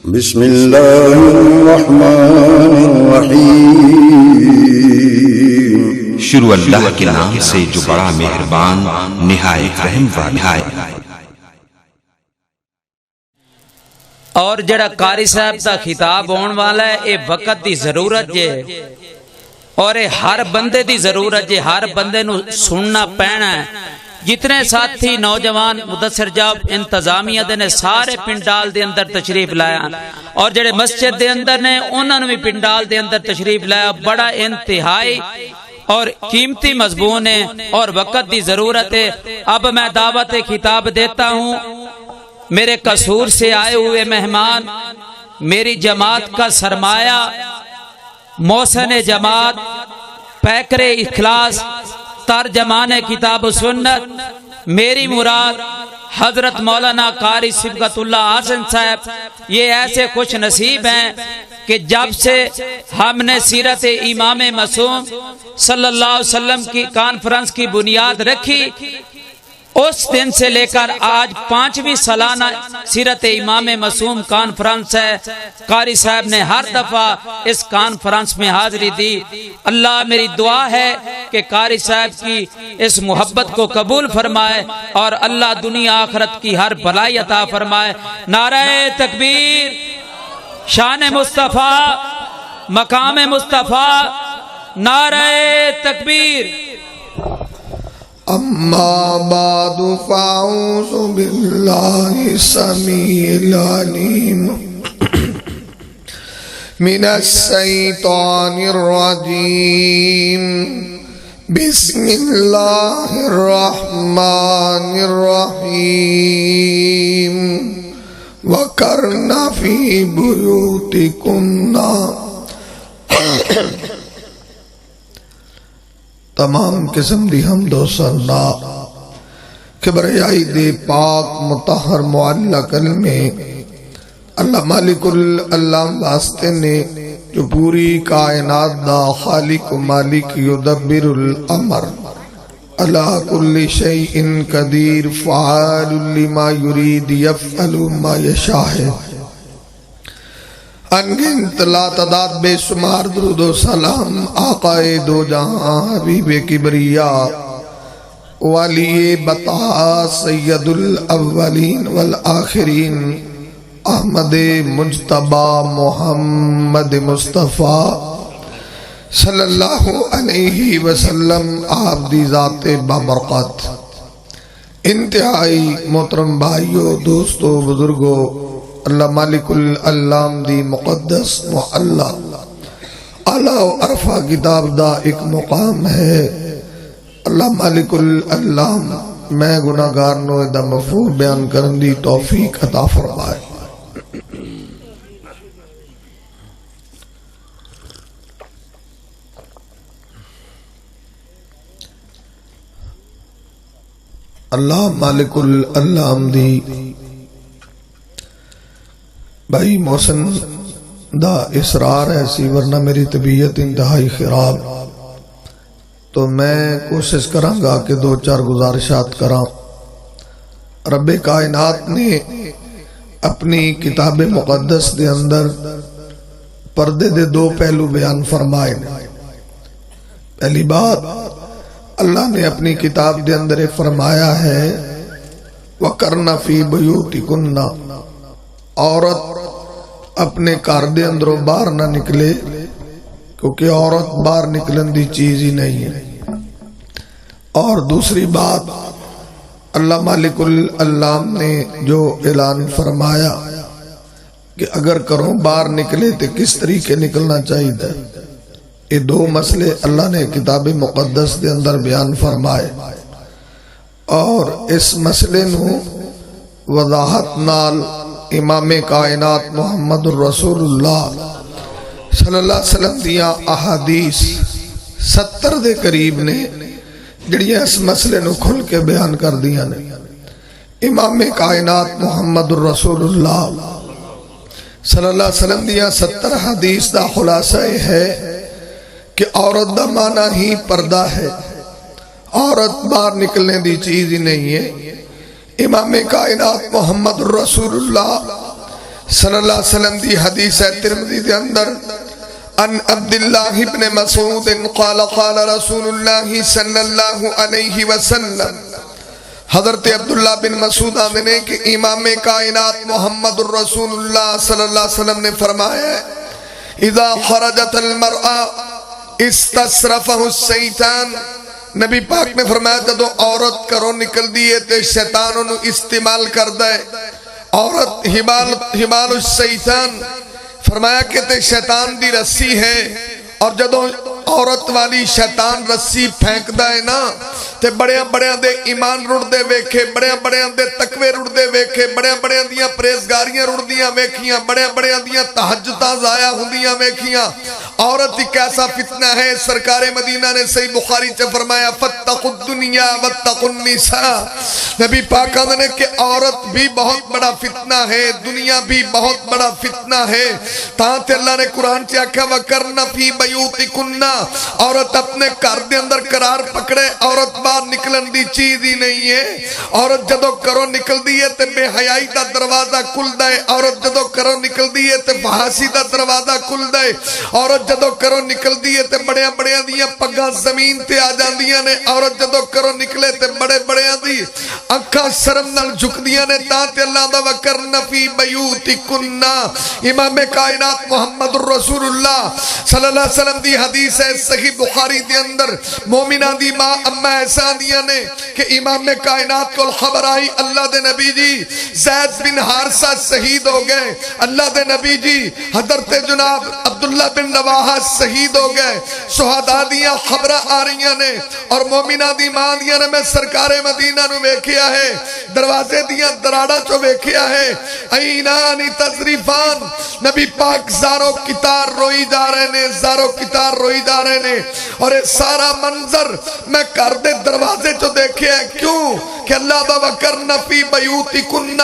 بسم اللہ الرحمن الرحیم۔ شروع اللہ کے نام سے جو بڑا مہربان نہایت رحم والا ہے۔ اور جڑا قاری صاحب دا خطاب ہون والا ہے، اے وقت دی ضرورت ہے اور اے ہر بندے دی ضرورت ہے، ہر بندے نو سننا پینا ہے۔ جتنے ساتھی نوجوان مدثر جاب انتظامیہ دے نے سارے پنڈال دے اندر تشریف لایا، اور جڑے مسجد دے اندر نے انہاں نو بھی پنڈال دے اندر تشریف لایا۔ بڑا انتہائی اور قیمتی مضمون ہے اور وقت دی ضرورت ہے۔ اب میں دعوت خطاب دیتا ہوں میرے قصور سے آئے ہوئے مہمان، میری جماعت کا سرمایہ، محسن جماعت، پیکر اخلاص، ترجمان کتاب و سنت، میری مراد حضرت مولانا قاری صبغت اللہ حسن صاحب، یہ ایسے خوش نصیب ہیں کہ جب سے ہم نے سیرت امام معصوم صلی اللہ علیہ وسلم کی کانفرنس کی بنیاد رکھی، اس دن سے لے کر آج 5ویں سالانہ سیرت امام معصوم کانفرنس ہے۔ قاری صاحب نے ہر دفعہ اس کانفرنس میں حاضری دی۔ اللہ میری دعا ہے کہ قاری صاحب کی اس محبت کو قبول فرمائے اور اللہ دنیا آخرت کی ہر بھلائی عطا فرمائے۔ نعرہ تکبیر، شان مصطفیٰ، مقام مصطفیٰ، نعرہ تکبیر۔ اما بعد فاعوذ باللہ السمیع العلیم من الشیطان الرجیم، بسم اللہ الرحمن الرحیم، وقرن فی بیوتکن۔ تمام قسم دی حمد و ثنا کبریائی دے پاک مطہر معلی کلمے اللہ مالک اللہ واسطے نے جو پوری کائنات دا خالق و مالک یدبر الامر علی کل شیء قدیر فعال لما یرید یفعل ما یشاء۔ انگنت لا تعداد بے شمار درود و سلام آقا دو جہاں حبیب کبریا ولی بطا سید الاولین والآخرین احمد مجتبی محمد مصطفیٰ صلی اللہ علیہ وسلم، آپ دی ذات بابرکت۔ انتہائی محترم بھائیو، دوستو، بزرگو، اللہ مالک العلام دی مقدس معلی اعلیٰ و عرفہ کتاب دا ایک مقام ہے۔ اللہ مالک العلام میں گناہگار نو دا مفہوم بیان کرن دی توفیق عطا فرمائے۔ اللہ مالک العلام دی بھائی محسن دا اصرار ایسی، ورنہ میری طبیعت انتہائی خراب، تو میں کوشش کراں گا کہ 2-4 گزارشات کراں۔ رب کائنات نے اپنی کتاب مقدس دے اندر پردے دے 2 پہلو بیان فرمائے۔ پہلی بات، اللہ نے اپنی کتاب دے اندر فرمایا ہے وَقَرْنَ فِي بُيُوتِكُنَّ، عورت اپنے گھر دے اندروں باہر نہ نکلے، کیونکہ عورت باہر نکلن دی چیز ہی نہیں ہے۔ اور دوسری بات، اللہ مالک العلام نے جو اعلان فرمایا کہ اگر کروں باہر نکلے تو کس طریقے نکلنا چاہیے، یہ 2 مسئلے اللہ نے کتاب مقدس دے اندر بیان فرمائے، اور اس مسئلے نو وضاحت نال امام کائنات محمد الرسول اللہ صلی اللہ علیہ وسلم دیاں احادیث 70 دے قریب نے جڑیاں اس مسئلے نو کھل کے بیان کر دیا نے۔ امام کائنات محمد الرسول اللہ صلی اللہ علیہ وسلم دیاں 70 حدیث دا خلاصہ ہے کہ عورت دا معنی ہی پردہ ہے، عورت باہر نکلنے دی چیز ہی نہیں ہے۔ امام کائنات محمد الرسول اللہ صلی اللہ علیہ وسلم دی حدیث ہے ترمذی دے اندر ان عبداللہ ابن مسعود قال قال رسول اللہ صلی اللہ علیہ وسلم، حضرت عبداللہ بن مسعود آمنے کہ امام کائنات محمد الرسول اللہ صلی اللہ علیہ وسلم نے فرمایا ہے اذا خرجت المرأة استصرفہ الشیطان، نبی پاک نے فرمایا جدو عورت کرو نکل دیئے تے شیطان انہوں استعمال کر دے، عورت حبال الشیطان، فرمایا کہ تے شیطان دی رسی ہے، اور جدو عورت والی شیطان رسی پھینک دائے نا تے بڑے بڑے دے ایمان رڑ دے ویکھے، بڑے بڑے دے تقوی رڑ دے ویکھے، بڑے بڑے دیاں پریزگاریاں رڑ دیاں ویکھیاں، بڑے بڑے دیاں تہجداں ضائع ہوندیاں ویکھیاں۔ عورت ایک ایسا فتنہ ہے، سرکار مدینہ نے صحیح بخاری سے فرمایا فاتقوا الدنیا واتقوا النساء، نبی پاک نے کہ عورت بھی بہت بڑا فتنہ ہے، دنیا بھی بہت بڑا فتنہ ہے۔ تاں اللہ نے قرآن سے آکھا وَقَرْنَ فِي بَيُوتِكُنَّ، عورت اپنے گھر دے اندر قرار پکڑے، عورت باہر نکلن دی چیز ہی نہیں ہے۔ عورت جدو کرو نکل دی ہے تے بے حیائی دا دروازہ کھل دے، عورت جدو کرو نکل دی ہے تے فحاشی دا دروازہ کھل دے، عورت جدو کرو نکل دی ہے تے بڑے بڑے دیاں پگاں زمین تے آ جاندیاں نے، عورت جدو کرو نکلے تے بڑے بڑے دی اکھاں شرم نال جھکدیاں نے۔ تاں تے اللہ دا وَقَرْنَ فِي بَيُوتِكُنَّ، امام کائنات محمد الرسول اللہ صلی اللہ علیہ وسلم دی حدیث ہے صحیح بخاری دے اندر، مومنہ دی ماں اما ایسا دیا نے کہ امام کائنات کو خبر آئی اللہ دے نبی جی زید بن حارثہ شہید ہو گئے، اللہ دے نبی جی حضرت جناب عبداللہ بن رواحہ شہید ہو گئے، شہداء دیاں خبرہ آ رہی نے، اور مومنہ دی ماں دیا نے میں سرکار مدینہ نو ویکھیا ہے، دروازے دیاں دراڑا چو ویکھیا ہے، اینانی تذریفان، نبی پاک زارو کتار روئی جا رہے نے، زارو کتار روئی جا رہے نے، اور یہ سارا منظر میں کر دے دروازے چو دیکھے ہیں۔ کیوں کہ اللہ دا وَقَرْنَ فِي بَيُوتِكُنَّ،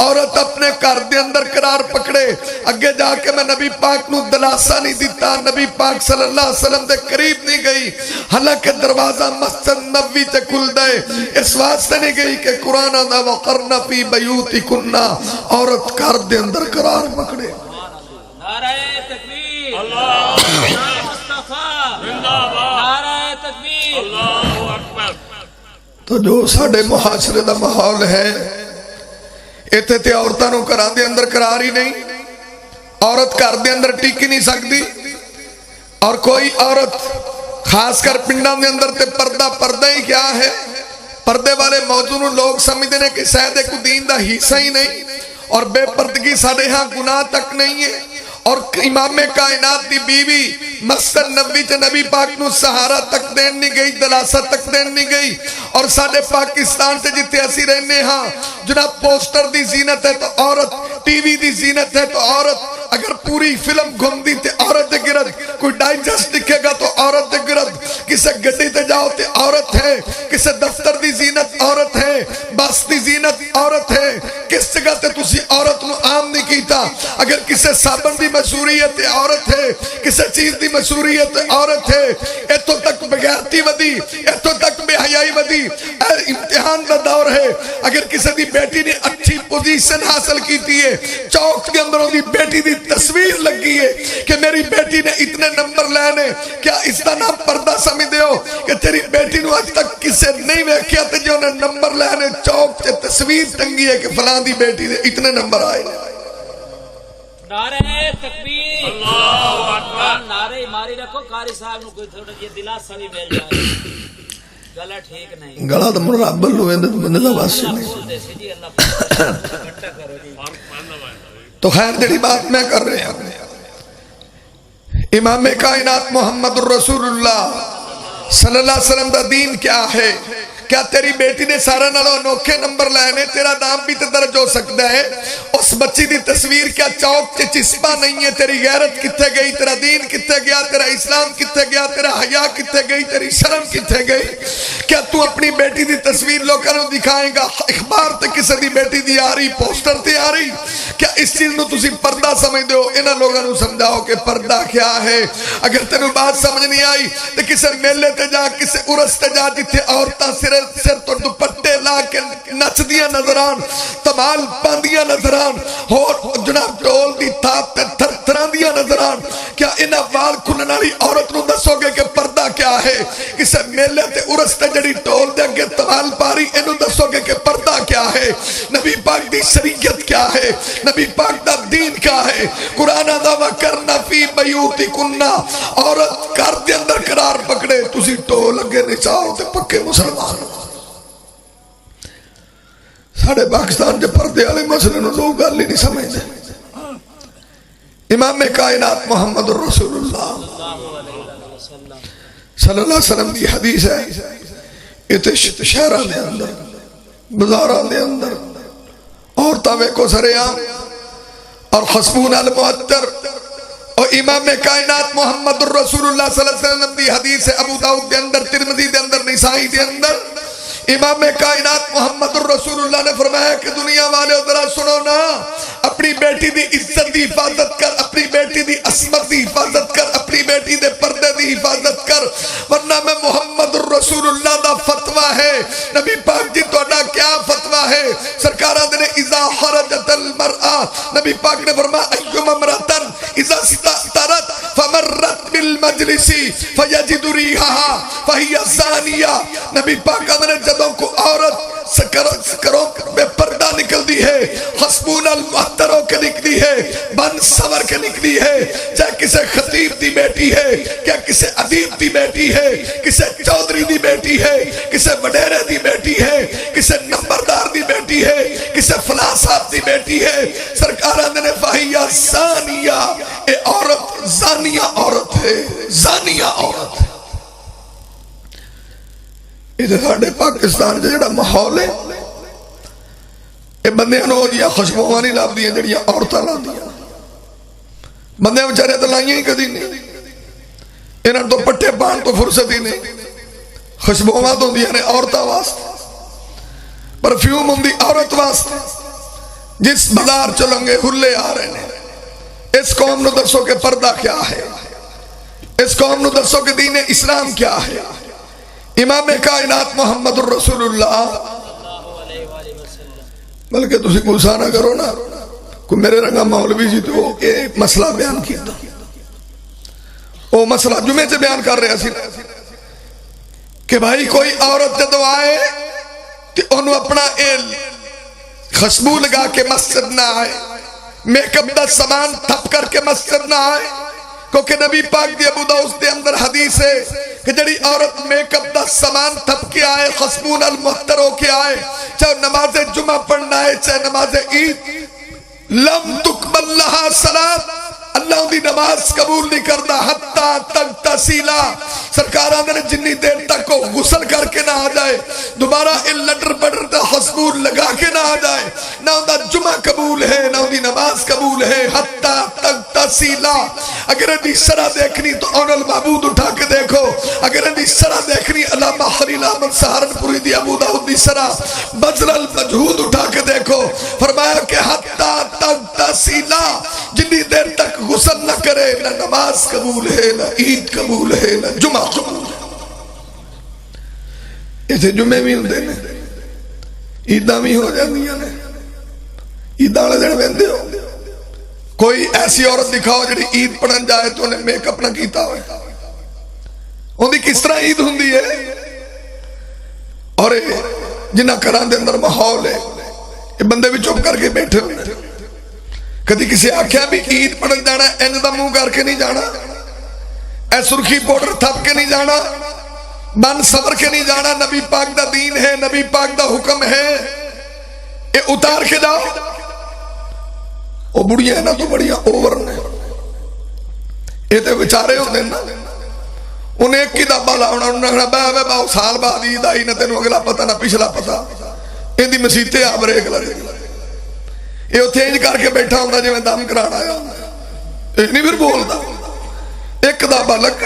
عورت اپنے گھر دے اندر قرار پکڑے۔ اگے جا کے میں نبی پاک نو دلاسا نہیں دیتا، نبی پاک صلی اللہ علیہ وسلم دے قریب نہیں گئی، حالانکہ دروازہ مسجد نبوی تے کھل دے، اس واسطے نہیں گئی کہ قرآن دا وَقَرْنَ فِي بَيُوتِكُنَّ، عورت گھر دے اندر قرار پکڑے۔ نعرہ تکبیر، اللہ مصطفیٰ، نعرہ تکبیر، اللہ اکبر۔ تو جو ساڑھے معاشرے دا ماحول ہے ایتھے تے عورتاں نو گھراں دے اندر قرار ہی نہیں، عورت گھر دے اندر ٹک ہی نہیں سکتی، اور کوئی عورت خاص کر پنڈاں دے اندر تے پردہ ہی کیا ہے، پردے والے موضوع نو لوگ سمجھتے ہیں کہ شاید ایک دین دا حصہ ہی نہیں، اور بے پردگی ساڑھے ہاں گناہ تک نہیں ہے۔ اور امام کائنات دی بیوی مسجد نبوی چ نبی پاک نو سہارا تک دین نہیں گئی، دلاسا تک دین نہیں گئی، اور ساڑھے پاکستان سے جتے اسی رہنے ہاں جناب پوسٹر دی زینت ہے تو عورت، ٹی وی دی زینت ہے تو عورت، اگر پوری فلم گھوم دی تے عورت دے گرد، کوئی ڈائجسٹ دکھے گا تو عورت دے گرد، کسے گڈی تے جاؤ تے عورت ہے، کسے دفتر دی زینت عورت ہے، بس دی زینت عورت ہے، کس جگہ تے تسی عورت نو عام نہیں کیتا، اگر کسے صابن دی مشہوریت عورت ہے، کسے چیز دی مشہوریت عورت ہے، ایتھوں تک بغیرتی ودی، ایتھوں تک بے حیائی ودی، امتحان دا دور ہے۔ اگر کسی دی بیٹی نے اچھی پوزیشن حاصل کیتی ہے، چوک کے اندر دی بیٹی دی تصویر لگی ہے کہ میری بیٹی نے اتنے نمبر لینے، کیا اس دا نام پردہ سمجھ دے ہو کہ تیری بیٹی نو آج تک کسے نہیں ویکھیا تے جو انہیں نمبر لینے چوک تے تصویر ٹنگی ہے کہ فلاں دی بیٹی نے اتنے نمبر آئے۔ نعرہ تکبیر، اللہ اکبر، نعرہ ماری رکھو، قاری صاحب نو کوئی تھوڑا یہ دلاسا بھی مل جائے، گلا ٹھیک نہیں، گلا تو مرابل ہوئے تو بندے دا واسی نہیں۔ تو خیر جڑی بات میں کر رہے ہیں، امام کائنات محمد الرسول اللہ صلی اللہ علیہ وسلم دا دین کیا ہے؟ کیا تیری بیٹی نے سارا نالو انوکھے نمبر لینے، تیرا نام بھی تے درج ہو سکتا ہے، اس بچی دی تصویر کیا چوک چے چسپا نہیں ہے؟ تیری غیرت کتے گئی، تیرا دین کتے گیا، تیرا اسلام کتے گیا، تیرا حیا کتے گئی، تیری شرم کتے گئی؟ کیا تو اپنی بیٹی دی تصویر لوگوں کو دکھائیں گا؟ اخبار تے کسی دی بیٹی دی آ رہی، پوسٹر تے آ رہی، کیا اس چیز نو تسی پردہ سمجھ دے ہو؟ انہاں لوگوں کو سمجھاؤ کہ پردہ کیا ہے۔ اگر تینوں بات سمجھ نہیں آئی تو کسی میلے تے جا، کسی عرس تے جا جتھے عورتاں سرے سر تو دوپٹے لا کے نچدیاں نظر آن، تمال پاندیاں نظر آن، اور جناب ڈول دی تھاپ تے تھر تھراندیاں نظر آن، کیا انہاں وال کھلن والی عورت نو دسو گے کہ پردہ کیا ہے؟ کسے میلے تے عرس تے جڑی ڈول دے اگے تمال پاری اینو دسو گے کہ پردہ کیا ہے؟ نبی پاک دی شریعت کیا ہے؟ نبی پاک دا دین کیا ہے؟ قرآن دعویٰ کرنا فی بیوتی کننا، عورت گھر دے اندر قرار پکڑے، تسی ٹول اگے نچاؤ تے پکے مسلمان۔ ساڑھے پاکستان جب پردے والے مسئلے نو لوگ گل ہی نہیں سمجھتے۔ امام کائنات محمد رسول اللہ صلی اللہ علیہ وسلم دی حدیث ہے، اتنے شہران دے اندر بازاران دے اندر عورتاں ویکھو سریعام اور خصبون المعطر، اور امام کائنات محمد رسول اللہ صلی اللہ علیہ وسلم دی حدیث ہے، ابو داؤد دے اندر، ترمذی دے اندر، نسائی دے اندر، امام کائنات محمد رسول اللہ نے فرمایا کہ دنیا والے ذرا سنو نا، اپنی بیٹی دی عزت دی حفاظت کر، اپنی بیٹی دی عصمت دی حفاظت کر، اپنی بیٹی دے پردے دی حفاظت کر، ورنہ میں محمد رسول اللہ دا فتویٰ ہے۔ نبی پاک جی توڑا کیا فتویٰ ہے؟ سرکارہ نے اذا خرجت المرأة، نبی پاک نے فرمایا ایوم امرتن اذا استطرت فمرت بالمجلس فیجد ریحها فہی زانیہ، نبی پاک نے جدوں کو عورت سکروں بے پردہ نکل دی ہے، خصبون المحتروں کے نکلی ہے، بن سور کے نکلی ہے، چاہے کسے خطیب دی بیٹی ہے، کیا کسے عدیب دی بیٹی ہے، کسے چودری دی بیٹی ہے، کسے وڈیرے دی بیٹی ہے، کسے نمبردار دی بیٹی ہے، کسے فلاں صاحب دی بیٹی ہے، سرکارہ نے فہیہ زانیہ، اے عورت زانیہ عورت ہے، زانیہ عورت ہے۔ یہ ساڑھے پاکستان جڑا ماحول ہے، یہ بندے نو جیا خشبوہاں نہیں لاب دیا جڑیاں عورتاں لاب دیا، بندے بچارے تو لائیاں ہی کدی نہیں، انہاں تو پٹے پان تو فرصت ہی نہیں، خشبوہاں تو دیا نے عورتاں واسطے، پرفیوم ہوں دی عورت واسطے، جس بازار چلیں گے ہلے آ رہے ہیں۔ اس قوم نو دسو کہ پردہ کیا ہے، اس قوم نو دسو کہ دین اسلام کیا ہے۔ امام کائنات محمد الرسول اللہ، بلکہ تسی گسا نہ کرو نا، کوئی میرے رنگا مولوی جی تو ایک مسئلہ بیان کیتا، وہ مسئلہ جمعے سے بیان کر رہے ہیں کہ بھائی کوئی عورت جدو آئے تو انہوں اپنا خشبو لگا کے مسجد نہ آئے، میک اپ دا سامان تھپ کر کے مسجد نہ آئے، کیونکہ نبی پاک دی ابو داؤد دے اندر حدیث ہے کہ جڑی عورت میک اپ دا سامان تھپ کے آئے، خصبون المحتر ہو کے آئے، چاہے نماز جمعہ پڑھنا ہے چاہے نماز عید، لم تقبل لہا صلاۃ، اللہ دی نماز قبول نہیں کرتا حتیٰ تک تسیلا، سرکارہ نے جنی دیر تک کو غسل کر کے نہ آ جائے، دوبارہ ان لٹر پٹر دا خصبون لگا کے نہ آ جائے، نہ ان دا جمعہ قبول ہے نہ ان دی نماز قبول ہے حتیٰ تک تسیلا۔ اگر ان دی سرہ دیکھنی تو اون المعبود اٹھا کے دیکھو، اگر ان دی سرہ دیکھنی علامہ خلیل احمد سہارنپوری دی ابو داؤد دی سرہ بذل المجہود اٹھا کے دیکھو، فرمایا کہ حتیٰ تک تسیلا، جنی دیر تک غسل نہ کرے نہ نماز قبول ہے نہ عید قبول ہے نہ جمعہ قبول ہے۔ ایسے جمعے بھی ہوں دینے، عیدہ بھی ہو جاندیاں نے، عیدہ والے دن ویندے ہو، کوئی ایسی عورت دکھاؤ جڑی عید پڑھن جائے تو انہیں میک اپ نہ کیتا ہوئے، ان دی کس طرح عید ہوں دی ہے، اور جنہ کران دے اندر ماحول ہے، یہ بندے بھی چپ کر کے بیٹھے ہوئے، کدی کسی آکھیا بھی عید پڑھن جانا اینج دا منہ کر کے نہیں جانا، اے سرخی پاؤڈر تھپ کے نہیں جانا، بن سور کے نہیں جانا، نبی پاک دا دین ہے، نبی پاک دا حکم ہے، یہ اتار کے جاؤ۔ وہ بڑیاں نا تو بڑیاں اوور نے، یہ تے بیچارے ہوندے نا، انہیں ایک کی دابا لاؤنا، انہوں نے کہنا بے باؤ سال بعد عید آئی نہ تینوں اگلا پتہ نہ پچھلا پتہ، ان دی مسیطے آپ ریک لگے، یہ اتھینج کر کے بیٹھا ہوندہ جو میں دم کرانا آیا ہوندہ، ایک نہیں پھر بولتا، ایک دابا لگ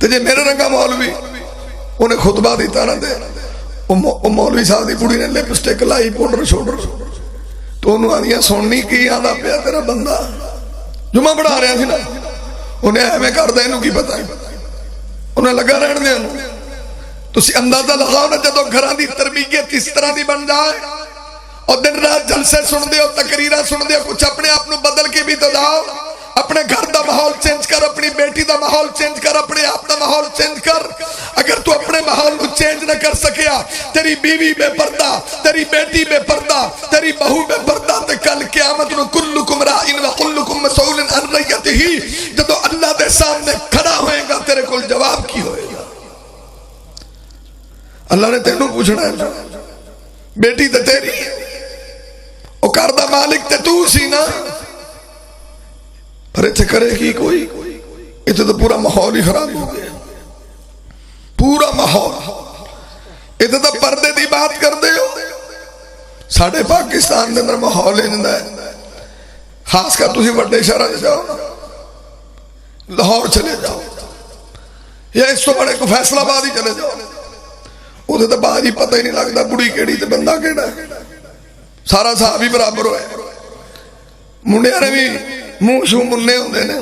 تو جے میرے رنگا مولوی انہیں خطبہ دیتا نہ دے، وہ مولوی صاحب دی بڑی نے لپسٹک لائی پوڈر شوڈر، تو انہوں آنیاں سننی کی آدھا پیا تیرا بندہ جمعہ بڑھا رہے ہیں نا، انہیں اہمیں کر دے انہوں کی پتہ ہے، انہیں لگا رہن دے انہوں تسی اندازہ لگاؤ نا جدو گھران دی تربیت اس طرح دی بن جائے اور دن رات جلسے سن دے اور تقریرہ سن دے، کچھ اپنے آپ نو بدل کے بھی تو جاؤ، اپنے گھر دا ماحول چینج کر، اپنی بیٹی دا ماحول چینج کر، اپنے آپ دا ماحول چینج کر۔ اگر تو اپنے ماحول کو چینج نہ کر سکیا، تیری بیوی بے پردہ، تیری بیٹی بے پردہ، تیری بہو بے پردہ، تے کل قیامت نو کلکم رائن و کلکم مسئول عن رعیتہ، جدو اللہ دے سامنے کھڑا ہوئے گا تیرے کل جواب کی ہوئے گا؟ اللہ نے تینوں پوچھنا ہے، بیٹی تے تیری او کردہ مالک تے تو سی نا، پر اتھے کرے گی کوئی؟ اتھے تو پورا ماحول ہی خراب ہو گیا، پورا ماحول۔ اتھے تو پردے دی بات کر دے ہو، ساڑھے پاکستان دے اندر ماحول ہے، خاص کر تسی بڑے شہر جاؤ، لاہور چلے جاؤ یا اس تو بڑے کو فیصلہ آباد ہی چلے جاؤ، ادھے تو بعد ہی پتہ ہی نہیں لگتا بڑی کیڑی تے بندہ کیڑا ہے، سارا صحابی برابر ہوئے، منڈیا نے بھی منہ شو مننے ہوندے نے،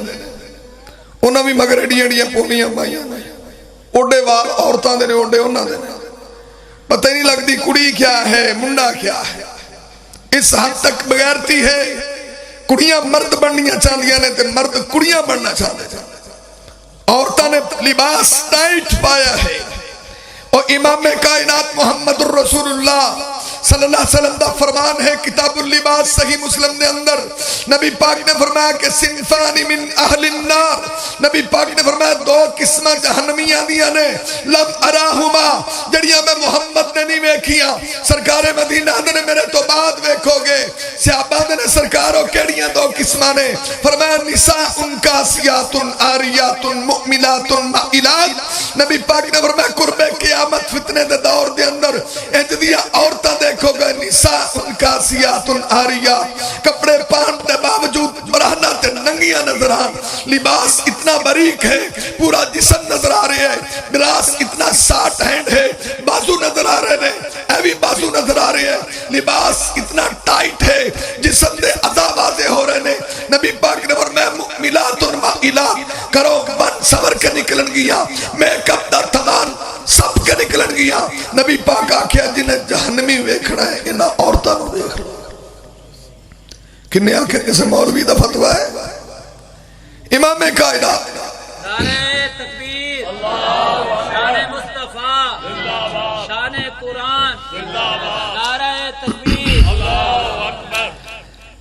انہاں بھی مگر ایڈیاں ایڈیاں پونیاں پائیاں نے، اوڈے وال عورتاں دے نے، اوڈے انہاں دے نے، پتہ ہی نہیں لگتی کڑی کیا ہے منڈا کیا ہے۔ اس حد تک بغیرتی ہے، کڑیاں مرد بننیاں چاہدیاں نے تے مرد کڑیاں بننا چاہدے ہیں، عورتاں نے لباس ٹائٹ پایا ہے، اور امام کائنات محمد الرسول اللہ صلی اللہ علیہ وسلم دا فرمان ہے کتاب اللباس صحیح مسلم دے اندر، نبی پاک نے فرمایا کہ صنفان من اہل النار، نبی پاک نے فرمایا دو قسمہ جہنمیاں دیاں نے، لم اراہما جڑیاں میں محمد نے نہیں ویکھیاں، سرکار مدینہ نے میرے تو بعد ویکھو گے، صحابہ نے سرکاروں کیڑیاں دو قسمہ نے، فرمایا نساء کاسیات عاریات مؤمنات مائلات، نبی پاک نے فرمایا قرب قیامت فتنے دے دور دے اندر اجدیاں عورتاں دیکھو گے، نساء کاسیات عاریات، کپڑے پہن دے باوجود برہنہ تے ننگیاں نظر آن، لباس اتنا باریک ہے، پورا جسم نظر آ رہے ہیں، براس اتنا ساٹھ ہینڈ ہے، بازو نظر آ رہے ہیں، ایوی بازو نظر آ رہے ہیں، لباس اتنا ٹائٹ ہے، جسم دے ادا واضح ہو رہے ہیں، نبی پاک نے فرمایا مؤمنات مائلات، کرو بن سور کے نکلن گیا، میک اپ دا تھمان سب کے نکلن گیا، نبی پاک آکھیا جنہیں جہنمی ویکھنا ہے انہاں عورتاں نو ویکھ لو۔ کنے آکھے کسے مولوی دا فتویٰ ہے؟ امام کائنات نعرہ تکبیر، شان مصطفیٰ، شان قرآن، نعرہ تکبیر،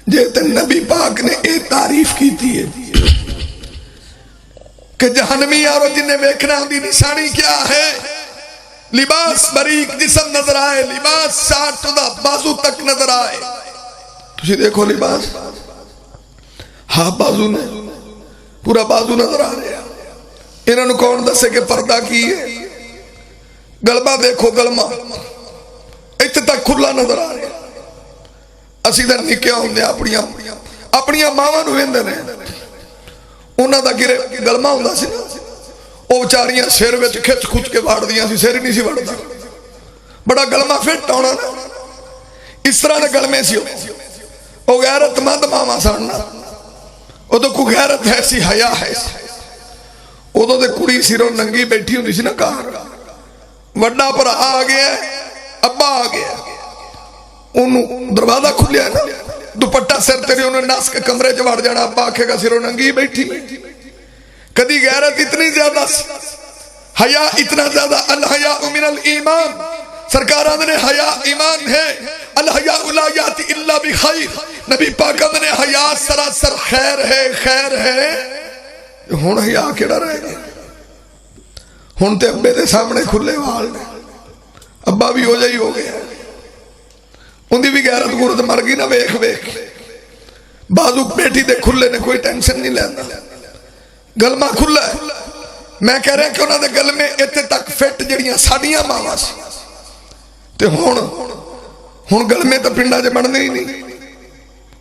جیتے نبی پاک نے ایک تعریف کی تھی کہ جہنمی آرو جنہیں ویکھنا ہوندی نشانی کیا ہے؟ لباس باریک جسم نظر آئے، لباس ساٹھ دا بازو تک نظر آئے، تجھے دیکھو لباس ہاں بازو نے پورا بازو نظر آ رہے ہیں، انہوں نے کون دسے کہ پردہ کی ہے؟ گلمہ دیکھو، گلمہ اتنے تک کھلا نظر آ رہے ہیں، اسی در نکیا ہوندے اپنیاں ماواں نو ویندے نے، انہاں دا گرے گلمہ ہوندا سی نا، او بیچاریاں سر وچ کھچ کھچ کے واڑ دیاں سی، سر ہی نہیں سی وڑدا، بڑا گلمہ فٹ ہونا نا، اس طرح دے گلمے سی او غیرت مند ماواں سن، او تو کوئی غیرت ہے سی، حیا ہے سی، او تو کڑی سروں ننگی بیٹھی ہوندی سی نا گھر، وڈا بھرا آ گیا، ابا آ گیا، انہوں دروازہ کھلیا ہے نا، دوپٹہ سر تیری انہوں نے ناس کے کمرے چ وڑ جانا، ابا آکھے گا سروں ننگی بیٹھی، کدی غیرت اتنی زیادہ حیا اتنا زیادہ، الحیاء من الایمان، سرکاران نے حیا ایمان ہے، الحیاء لا یاتی الا بخیر، نبی پاک نے حیا سراسر خیر ہے، خیر ہے، ہن حیا کیڑا رہ گیا؟ ہن تے ابے دے سامنے کھلے وال نے، ابا بھی ہو جائی ہو گیا، ان دی بھی غیرت غورت مر گئی نا، ویکھ ویکھ بازو بیٹی دے کھلے نے کوئی ٹینشن نہیں لینا، گلمہ کھلا ہے، میں کہہ رہا کہ انہوں نے گلمے اتنے تک فٹ جڑیاں ساڑیاں ماواں سی، تے ہون گلمے تو پنڈا جے بڑھنے ہی نہیں،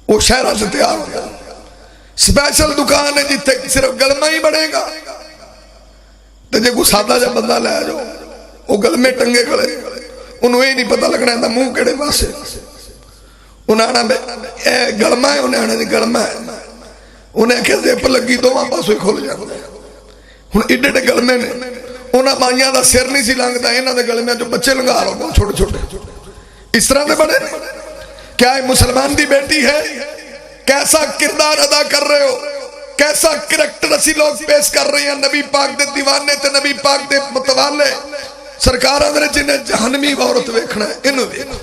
وہ شہرہ سے تیار ہو گیا، سپیشل دکان ہے جتے صرف گلمہ ہی بڑھے گا، تے جے کو سادہ جا بندہ لے جو وہ گلمے ٹنگے کھڑے، انہوں ہی نہیں پتہ لگنا ہے منہ کیڑے پاسے، انہیں آنا گلمہ ہے، انہیں آنا دی گلمہ ہے، انہیں کہ زیپ لگی دو وہاں پاسو ہی کھول جاتا ہے، ہن ایڈے گلمے نے انہاں مائیاں دا سر نہیں سی لنگدا، انہاں دے گلے میں جو بچے لنگا لو چھوٹے چھوٹے اس طرح دے بڑے۔ کیا یہ مسلمان دی بیٹی ہے؟ کیسا کردار ادا کر رہے ہو، کیسا کریکٹر اسی لوگ پیش کر رہے ہیں؟ نبی پاک دے دیوانے تے نبی پاک دے متوالے سرکار اندر جنہیں جہنمی عورت ویکھنا ہے انہوں ویکھو۔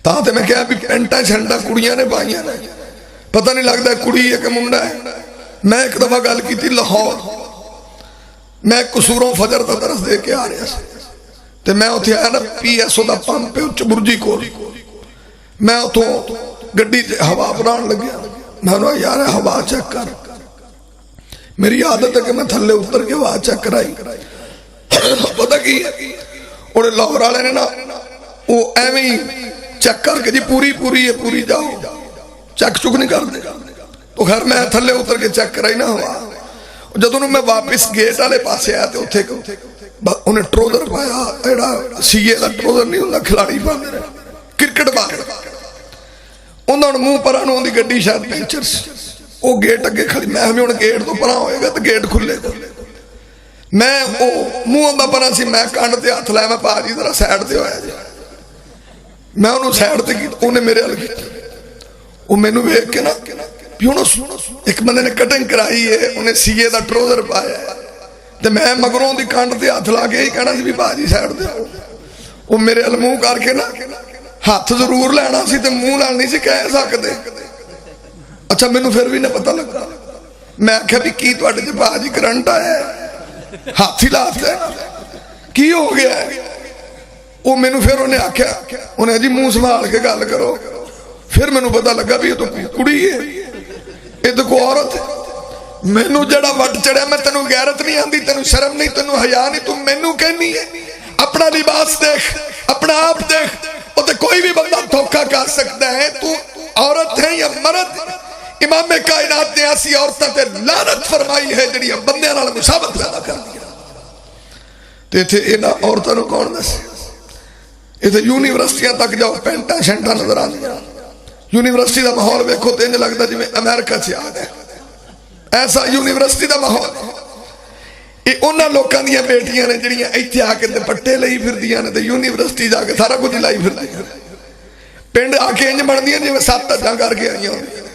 تاں تے میں کہا بھی پینٹا چھنڈا کڑیاں نے پائیاں نے، پتہ نہیں لگتا ہے کڑی ہے کہ منڈا ہے۔ میں ایک دفعہ گل کی تھی لاہور، میں قصوروں فجر دا درس دے کے آ رہا سی تے میں اتھے آیا نا پی ایس او دا پمپ پہ اچ برجی کول، میں اتھوں گڈی ہوا بنان لگیا، میں نے یار ہوا چیک کر، میری عادت ہے کہ میں تھلے اتر کے ہوا چیک کرائی۔ پتہ کی انہیں لاہور والے نے نا وہ ایویں چیک کر کے جی پوری پوری ہے پوری جاؤ، چیک چک نہیں کر دے۔ تو خیر میں تھلے اتر کے چیک کرائی نا ہوا، جدوں میں واپس گیٹ والے پاسے آیا تو اتھے انہیں ٹروزر پایا، ایڑا سی اے دا ٹروزر نہیں ہوندا کھلاڑی پاندے نے کرکٹ باہر، انہوں نے منہ پرانوں دی گڈی شاید پینچر سی، وہ گیٹ اگے کھڑی، میں ہمیں انہیں گیٹ تو پرا ہوئے گا تو گیٹ کھلے گا، میں منہ دا پرا سی، میں کانڈ تے ہاتھ لایا، میں پا جی ذرا سائڈ تے ہویا جی، میں انہوں سائڈ تے کی، انہیں میرے حل کی، وہ میں نو ویک کے نا ایک بندے نے کٹنگ کرائی ہے، انہیں سی اے دا ٹروزر پایا ہے، تو میں مگروں دی کانڈ تے ہاتھ لا کے ہی کہنا سی بھی باجی سائڈ تے ہو، وہ میرے حل منہ کر کے نا ہاتھ ضرور لینا سی تے منہ لال نہیں سی کہہ سکتے۔ اچھا میں نو پھر بھی نہ پتہ لگا، میں آکھا بھی کی تو اٹھ جب باجی کرنٹ آیا ہے، ہاتھ ہی لاف ہے کی ہو گیا ہے؟ وہ میں نو پھر انہیں آکھا، انہیں جی منہ سنبھال کے گل کرو، پھر میں نو پتہ لگا بھی یہ تو کڑی ہے، یہ تو کوئی عورت ہے۔ میں نو جڑا وٹ چڑھا، میں تینوں غیرت نہیں آندی، تینوں شرم نہیں، تینوں حیا نہیں، تم میں نو کہنی ہے؟ اپنا لباس دیکھ، اپنا آپ دیکھ، وہ تو کوئی بھی بندہ دھوکہ کر سکتا ہے، تو عورت ہے یا مرد؟ امام کائنات نے ایسی عورتوں تے لعنت فرمائی ہے جڑی بندے نال مشابہت پیدا کر دیا۔ تے تھے انہاں عورتوں نوں کون دسے؟ اتنے یونیورسٹیاں تک جاؤ پینٹا شینٹا نظر آندیاں، یونیورسٹی دا ماحول ویکھو تے انج لگدا جویں امریکہ چ آ گئے، ایسا یونیورسٹی دا ماحول۔ یہ انہاں لوکاں دیاں بیٹیاں نے جڑیاں ایتھے آ کے پٹے لئی پھردیاں نے تے یونیورسٹی جا کے سارا کچھ لائی پھردیاں، پنڈ آ کے انج بندیاں جویں سات تجاں کر کے آئیاں ہوندیاں۔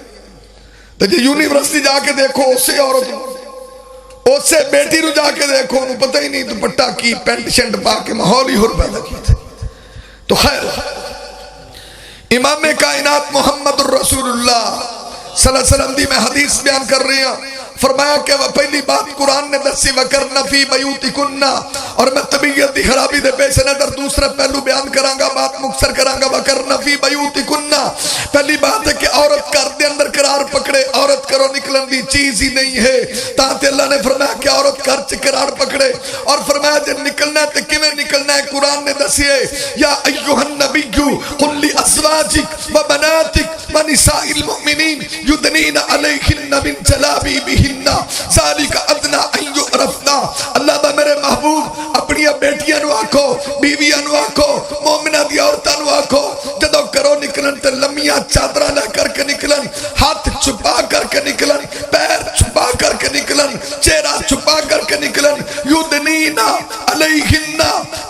تے جے یونیورسٹی جا کے دیکھو اسے عورت اسے بیٹی نو جا کے دیکھو انہوں پتہ ہی نہیں دوپٹہ کی پینٹ شنٹ پا کے ماحول ہی ہر پیدا کی تھے۔ تو خیر امام کائنات محمد الرسول اللہ صلی اللہ علیہ وسلم دی میں حدیث بیان کر رہی ہوں، فرمایا کہ وہ پہلی بات قرآن نے دسی وَكَرْنَ فِي بَيُوتِكُنَّ، اور میں طبیعت دی خرابی دے پیش نظر دوسرا پہلو بیان کروں گا، بات مختصر کروں گا۔ وَكَرْنَ فِي بَيُوتِكُنَّ، پہلی بات ہے کہ عورت گھر دے اندر قرار پکڑے، عورت کرو نکلن دی چیز ہی نہیں ہے۔ تاکہ اللہ نے فرمایا کہ عورت گھر چ قرار پکڑے، اور فرمایا جب نکلنا ہے تو کیویں نکلنا ہے؟ قرآن نے دسیے یا ایھا النبی قل لازواجک وبناتک ونساء المؤمنین یدنین علیہن من جلابیبہن ذالک ادنی ان یعرفن۔ اللہ دا میرے محبوب اپنی بیٹیاں نو آکھو، بیویاں نو آکھو، مومنہ دی عورتاں نو آکھو جدو کرو نکلن تے لمیاں چادراں لے کر کے نکلن، ہاتھ چھپا کر کے نکلن، پیر چھپا کر کے نکلن، چہرہ چھپا کر کے نکلن۔ یدنین علیہن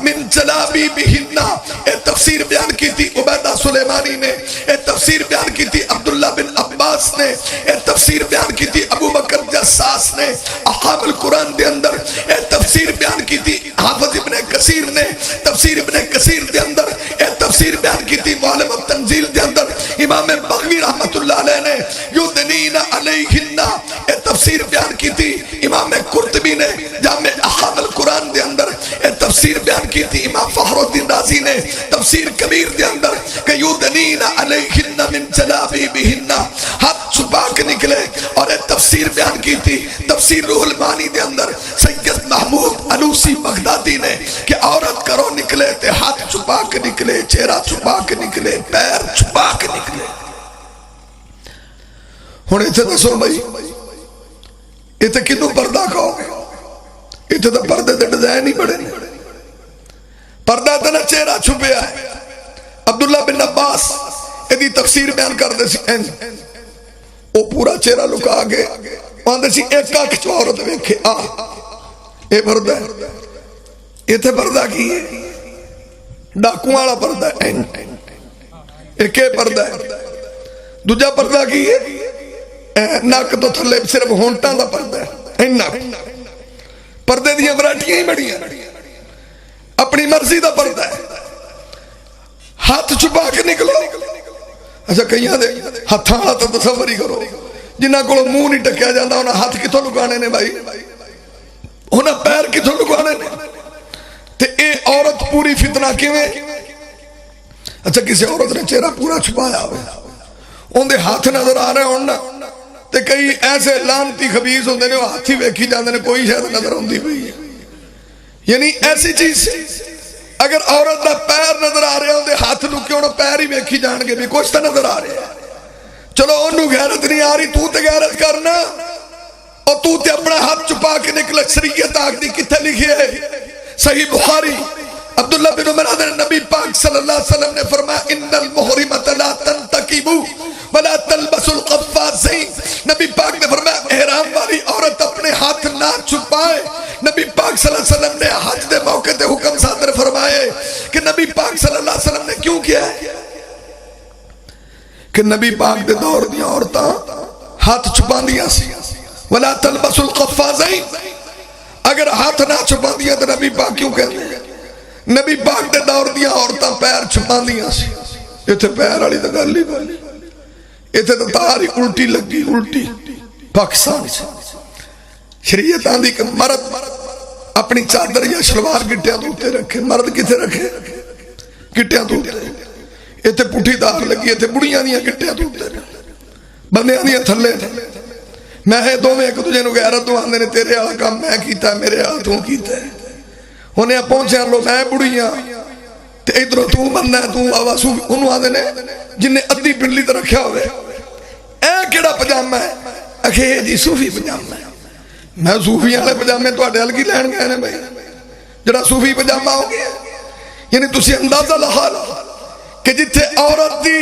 من جلابیبہن، اے تفسیر بیان کی تھی عبیدہ سلیمانی نے، اے تفسیر بیان کی تھی عبداللہ بن عباس نے، اے تفسیر بیان کی تھی ابو بکر جساس نے احکام القرآن دے اندر، اے تفسیر بیان کی تھی حافظ ابن کثیر نے تفسیر ابن کثیر دے اندر، اے تفسیر بیان کی تھی معلم التنزیل دے اندر امام بغوی رحمت اللہ علیہ نے یدنین علیہن، اے تفسیر بیان کی تھی امام قرطبی نے جامع احکام القرآن دے اندر، اے تفسیر بیان کی تھی امام فخر الدین رازی نے تفسیر کبیر دے اندر کہ یدنین علیہن من جلابیبہن، ہاتھ چھپا کے نکلے۔ اور اے تفسیر بیان کی تھی تفسیر روح المانی دے اندر سید محمود علوسی بغدادی نے کہ عورت کرو نکلے تے ہاتھ چھپا کے نکلے، چہرہ چھپا کے نکلے، پیر چھپا کے نکلے۔ ہونے تھے دسو بھائی یہ تو کنوں پردہ کہو گے؟ یہ تو پردے تے ڈیزائن ہی بڑے نہیں، پردہ تے نہ چہرہ چھپیا ہے۔ عبداللہ بن عباس یہ تفسیر بیان کر دے سی، وہ پورا چہرہ لکا گئے، آندے سی ایک آنکھ چ عورت ویکھے آ، یہ پردہ ہے. اتنے پردہ کی ہے ڈاکو والا پردہ ہے. ایک پردہ ہے. دوجا پردہ کی ہے نک تو تھلے صرف ہونٹاں دا پردہ ہے. پردے دیا ورائٹیاں ہی بڑی ہیں. اپنی مرضی دا پردہ ہے. ہاتھ چھپا کے نکلو. اچھا کئی دے ہاتھاں والا تو تصور ہی کرو جنہاں کو منہ نہیں ٹکیا جاتا انہاں ہاتھ کتوں لگانے نے بھائی انہاں پیر کتوں لگانے نے. تے اے عورت پوری فتنہ کیویں. اچھا کسی عورت نے چہرہ پورا چھپایا ہوئے ان دے ہاتھ نظر آ رہے ہونا تے کئی ایسے لانتی خبیث ہوندے نے ہاتھ ہی ویکھی جاندے نے کوئی شاید نظر ہوندی ہوئی ہے. یعنی ایسی چیز اگر عورت دا پیر نظر آ رہے ہوندے ہاتھ لکے ہونا پیر ہی ویکھی جان گے بھی کچھ تو نظر آ رہے ہیں. چلو انہوں غیرت نہیں آ رہی تو تے غیرت کرنا اور تو تے اپنا ہاتھ چھپا کے نکلے. شریعت آگدی کتھے لکھی ہے صحیح بخاری عبداللہ بن عمر حضرت نبی پاک صلی اللہ علیہ وسلم نے فرمایا ان المحرمۃ لا تنتقب ولا تلبس القفازین. نبی پاک نے فرمایا احرام والی عورت اپنے ہاتھ نہ چھپائے. نبی پاک صلی اللہ علیہ وسلم نے حج دے موقع تے حکم صادر فرمائے کہ نبی پاک صلی اللہ علیہ وسلم نے کیوں کیا ہے کہ نبی پاک دے دور دیا عورتاں ہاتھ چھپان دیا سی. ولا تلبس القفازین اگر ہاتھ نہ چھپان دیا تو نبی پاک کیوں کہتے ہیں. نبی پاک دے دور دیا عورتاں پیر چھپان دیا سی. یہ تھے پیر والی تو گل ہی بولی یہ تھے تو تاری الٹی لگی الٹی پاکستان سے. شریعت آندھی کہ مرد اپنی چادر یا شلوار گٹیاں دوتے رکھے. مرد کتے رکھے گٹیاں دوتے. یہ تھے پٹھی دار لگی یہ تھے بڑیاں دیا گٹیاں دوتے بندیاں دیا تھلے تھے. میں ہے دو میں ایک تجھے نو غیرت دو آندے نے تیرے آلا کام میں کیتا ہے میرے آلا تو کیتا ہے. انہیں پہنچے لو میں بڑیاں تے ادھر تو بندہ ہے تو آواز صوفی انہوں آدھے نے جنہیں ادھی پنڈلی تو رکھیا ہوئے اے کیڑا پجامہ ہے اکھے جی صوفی پجامہ ہے. میں صوفی والے پجامے تو اڈیل کی لین گئے نے بھائی جڑا صوفی پجامہ ہو گیا. یعنی تسی اندازہ لہا کہ جتھے عورت دی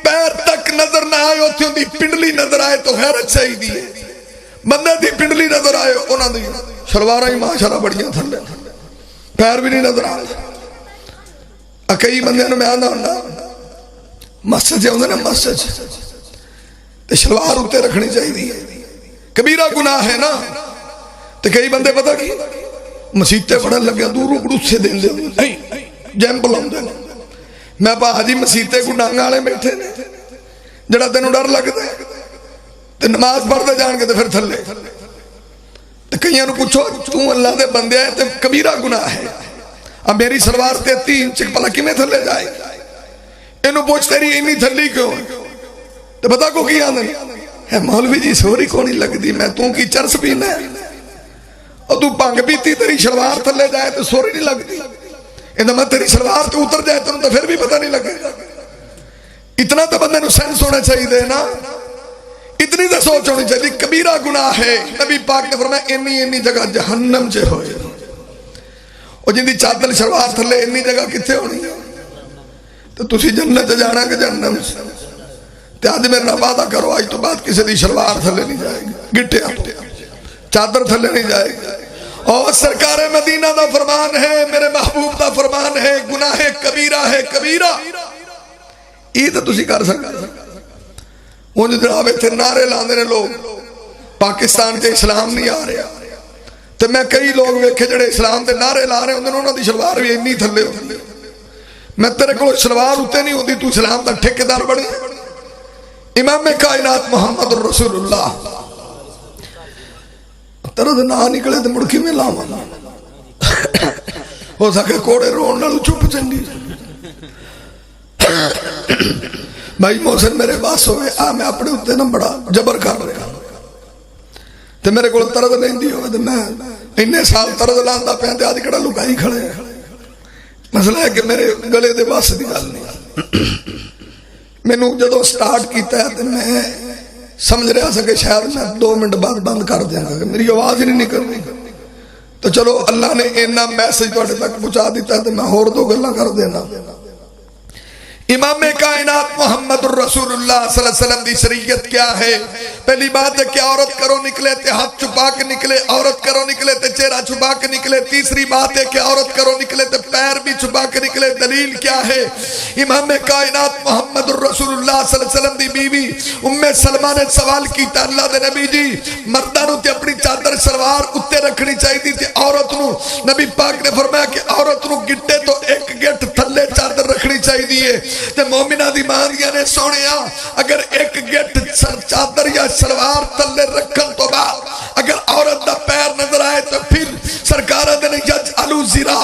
پیر تک نظر نہ آئے ہوتی ہوں دی پنڈلی نظر آئے تو حیرت چاہی دی ہے. بندے دی پنڈلی نظر آئے انہاں دی شلوارہ ہی ماشاءاللہ بڑیاں تھلے پیر بھی نہیں نظر آ رہا. کئی بندے نے میں آنا ہونا مسجد سے ہوندے نا مسجد تے شلوار ہوتے رکھنی چاہیے کبیرہ گناہ ہے نا. تے کئی بندے پتہ کی مسیطے پڑھن لگے دوروں کڑوس سے دیں دے جیمپ لاؤندے. میں پا حجی مسیطے کو ڈانگا والے بیٹھے نے جڑا تینوں ڈر لگتا ہے تے نماز پڑھتے جان کے تے پھر تھلے. تے کئیاں نو پوچھو تو اللہ دے بندے آئے تے کبیرہ گناہ ہے. اب میری سلوار 33 انچ پلا کمیں تھلے جائے انہوں پوچھ تیری اینی تھلی کیوں تے بتا کو کی آنے ہے مولوی جی سوری کو نہیں لگ دی میں تو کی چرس پینا ہے اور تو پانگ پیتی تیری شلوار تھلے جائے تو سوری نہیں لگ دی انہوں تیری شلوار تو اتر جائے تو پھر بھی پتہ نہیں لگے. اتنا تو بندے نو سینس ہونا چاہیے دے نا اتنی تو سوچ ہونی چاہیے. کبیرہ گناہ ہے. نبی پاک نے فرمایا اینی جگہ جہنم سے ہوئے اور جن دی چادر شلوار تھلے اینی جگہ کتھے ہونی تو تسی جنت جانا کہ جہنم سے. تے آج میرے نہ وعدہ کرو آج تو بعد کسی دی شلوار تھلے نہیں جائے گی گٹیا چادر تھلے نہیں جائے گی. اور سرکار مدینہ دا فرمان ہے میرے محبوب دا فرمان ہے گناہ کبیرہ ہے کبیرہ. یہ تو تسی کر سکتے انج جناب اتنے نعرے لاندے نے لوگ پاکستان کے اسلام نہیں آ رہا تو میں کئی لوگ ویکھے جڑے اسلام دے نعرے لا رہے ہوندے انہاں دی شلوار بھی اتنی تھلے ہوندی. میں تیرے کو شلوار اتنے نہیں ہوندی تو اسلام دا ٹھیکیدار بنے. امام کائنات محمد رسول اللہ ترد نہ نکلے تو مڑکی میں لاواں ہو سکے کوڑے رون نال چپ چنگی. بھائی محسن میرے پاس ہوئے میں اپنے اتنے نہ بڑا جبر کر رہا تو میرے کو ترد لیندی ہوئے تو میں انہیں سال ترد لاندا پہ تے آج کڑا لکائی کھڑے ہیں. مسئلہ ہے کہ میرے گلے دے باس دی گل نہیں. میں نے جدو سٹارٹ کیتا ہے تو میں سمجھ رہا سا کہ شاید میں 2 منٹ بعد بند کر دیا گا کہ میری آواز ہی نہیں نکل رہی. تو چلو اللہ نے اینا میسج تواڈے تک پہنچا دیتا ہے تو میں ہور 2 گلاں کر دینا. امام کائنات محمد الرسول اللہ صلی اللہ علیہ وسلم دی شریعت کیا ہے؟ پہلی بات ہے کہ عورت کرو نکلے تے ہاتھ چھپا کے نکلے، عورت کرو نکلے تے چہرہ چھپا کے نکلے۔ تیسری بات ہے کہ عورت کرو نکلے تے پیر بھی چھپا کے نکلے۔ دلیل کیا ہے؟ امام کائنات محمد الرسول اللہ صلی اللہ علیہ وسلم دی بیوی ام سلمہ نے سوال کیتا، اللہ دے نبی جی مرداں نوں تے اپنی چادر سلوار اتے رکھنی چاہیے تے عورت نوں؟ نبی پاک نے فرمایا کہ عورت نوں گٹے تو ایک گٹ تھلے چادر رکھنی چاہیے۔ تے مومنہ دی ماں نے سونیا اگر ایک گٹ چادر یا سلوار تلے رکھن تو بعد اگر عورت دا پیر نظر آئے تو پھر سرکارہ دے یجعلو زرا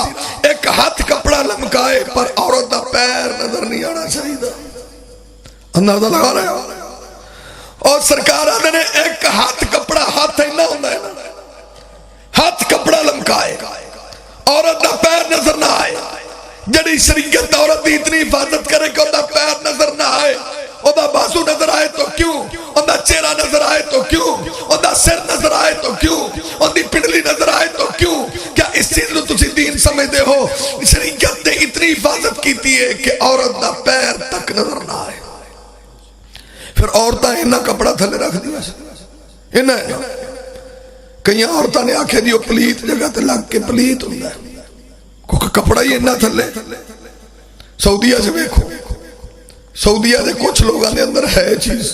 ایک ہاتھ کپڑا لمکائے پر عورت دا پیر نظر نہیں آنا چاہیے۔ اندازہ لگا رہے ہو؟ اور سرکارہ دے ایک ہاتھ کپڑا، ہاتھ اینا ہوندہ ہے نا، ہاتھ کپڑا لمکائے عورت دا پیر نظر نہ آئے۔ جڑی شریعت عورت دی اتنی حفاظت کرے کہ اندہ پیر نظر نہ آئے، اندہ بازو نظر آئے تو کیوں، اندہ چہرہ نظر آئے تو کیوں، اندہ سر نظر آئے تو کیوں، اندھی پنڈلی نظر آئے تو کیوں؟ کیا اس چیز لو تسی دین سمجھتے ہو؟ شریعت نے اتنی حفاظت کیتی ہے کہ عورت دا پیر تک نظر نہ آئے۔ پھر عورتاں انہا کپڑا تھلے رکھ دیا، انہا کئی عورتاں نے آکھے دیو پلیت جگہ تے لگ کے پلیت ہوندہ ہے، کیونکہ کپڑا ہی انہا تھلے۔ سعودیہ سے بیکھو، سعودیہ دے کچھ لوگاں دے اندر ہے چیز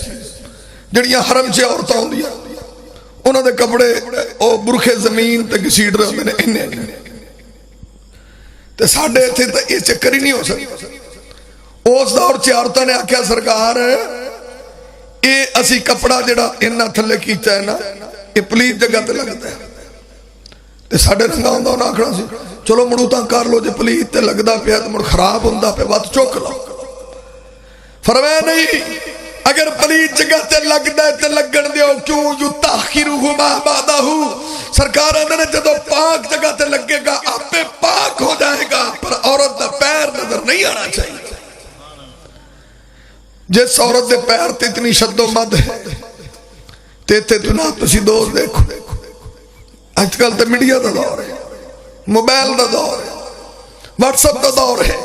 جڑیاں حرم سے عورتاں ہوں دیا، انہوں دے کپڑے او برخے زمین تے گسیڑ رہے ہوندے نے انہیں تے ساڑھے تھے تے یہ چکر ہی نہیں ہو سکتا۔ اس دور سے عورتاں نے آکھیا سرکار اے اسی کپڑا جڑا انہا تھلے کیتا ہے نا یہ پلیت جگہ تے لگتا ہے تے ساڑھے رنگا ہوندہ ہونا آکھنا سی چلو مڑوتاں کار لو جے پلیت تے لگدا پہ تو مڑ خراب ہوندہ پہ بات چوک لو۔ فرمایا نہیں، اگر پلیت جگہ تے لگدا ہے تے لگن دیو کیوں یتاخرہ ما بعدہ، سرکار اندر جدو پاک جگہ تے لگے گا آپ پہ پاک ہو جائے گا پر عورت دا پیر نظر نہیں آنا چاہیے۔ جس عورت دے پیر تے اتنی شد و مد ہے تے تنا تسی دوست دیکھو، آج کل تے میڈیا دا دور ہے، موبائل دا دور ہے، واٹس اپ دا دور ہے،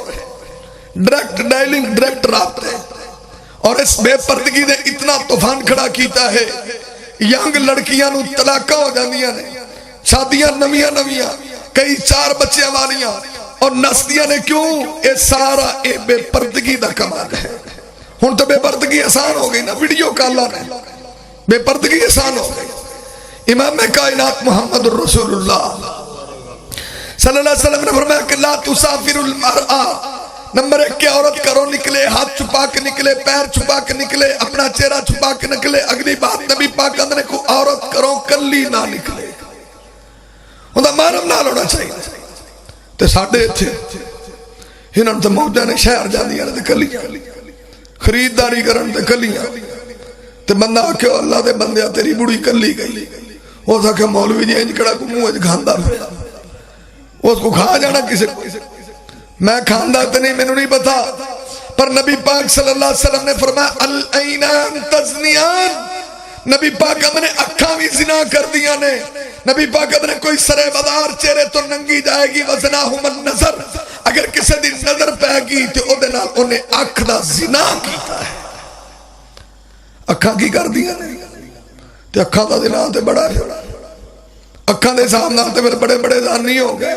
ڈائریکٹ ڈائلنگ ڈائریکٹ رابطے، اور اس بے پردگی نے اتنا طوفان کھڑا کیتا ہے، ینگ لڑکیاں نو طلاقہ ہو جاندیاں نے، شادیاں نویاں نویاں، کئی 4 بچیاں والیاں، اور نسلیاں نے کیوں؟ اے سارا اے بے پردگی دا کمال ہے۔ ہن تو بے پردگی آسان ہو گئی نا، ویڈیو کالا نے بے پردگی آسان ہو گئی۔ امام کائنات محمد الرسول اللہ صلی اللہ علیہ وسلم نے فرمایا کہ لا تسافر المرأة، نمبر 1 کہ عورت کرو نکلے ہاتھ چھپا کے نکلے، پیر چھپا کے نکلے، اپنا چہرہ چھپا کے نکلے۔ اگلی بات نبی پاک نے کو عورت کرو کلی نہ نکلے، انہا محرم نہ ہونا چاہیے۔ تے ساڑھے تھے انہوں نے موجہ نے شہر جاندیاں نے کلیاں خریدداری کرن تے کلیاں تے بندہ آکھے اللہ دے بندیا تیری بڑی کلی گئی، وہ ساکھے مولوی جی انج کڑا کو منہ اج گھاندہ پھر اس کو کھا جانا کسے کو، میں کھاندہ تے نہیں، میں نہیں پتا، پر نبی پاک صلی اللہ علیہ وسلم نے فرمایا العینان تزنیان، نبی پاک نے اکھاں بھی زنا کر دیا نے، نبی پاک نے کوئی سرے بدار چہرے تو ننگی جائے گی، وزناہم النظر، اگر کسی دی نظر پہ گی تو او دے نال انہیں اکھ دا زنا کیتا ہے۔ اکھاں کی کر دیا نے تے اکھاں دا زنا تے بڑا ہے، اکھاں دے سامنے تے پھر بڑے بڑے زانی ہو گئے۔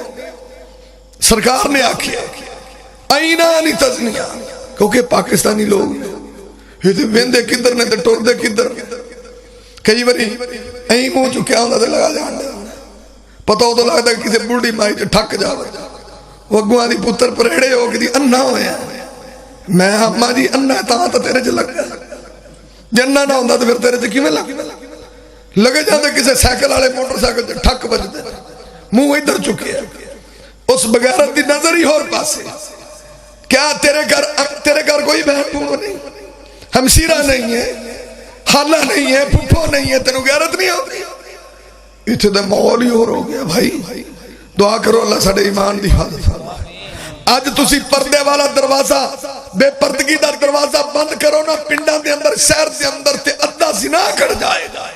سرکار نے آکھیا اینانی تزنیان، کیونکہ پاکستانی لوگ یہ تے ویندے کدھر نے تے ٹردے کدھر، کئی باری این منہ چکیا ہوندہ تے لگا جان دے، پتہ ہو تو لگتا ہے کسی بڑی مائی جو ٹھک جاوے، وہ اگوان دی پتر پریڑے ہو کہ دی انہا ہویا، میں اممہ جی انہا تاں تا تیرے جو لگ گیا، جنہ نہ ہوندہ تو پھر تیرے جو کیوں میں لگے جاندے کسی سیکل آلے موٹر سیکل جو ٹھک بج دے، منہ ادھر چکے ہیں، اس بغیرت دی نظر ہی اور پاسے، کیا تیرے گھر کوئی بہن پھوپھو نہیں، ہمشیرہ نہیں ہے، خالہ نہیں ہے، پھوپھو نہیں ہے، تینوں غیرت نہیں ہوتی؟ اتنے دے ماحول ہی اور ہو گیا بھائی، دعا کرو اللہ ساڑے ایمان دی حفاظت فرمائے۔ آج تسی پردے والا دروازہ، بے پردگی دا دروازہ بند کرو نا، پنڈا دے اندر شہر دے اندر تے ادھا زنا کر جائے گا،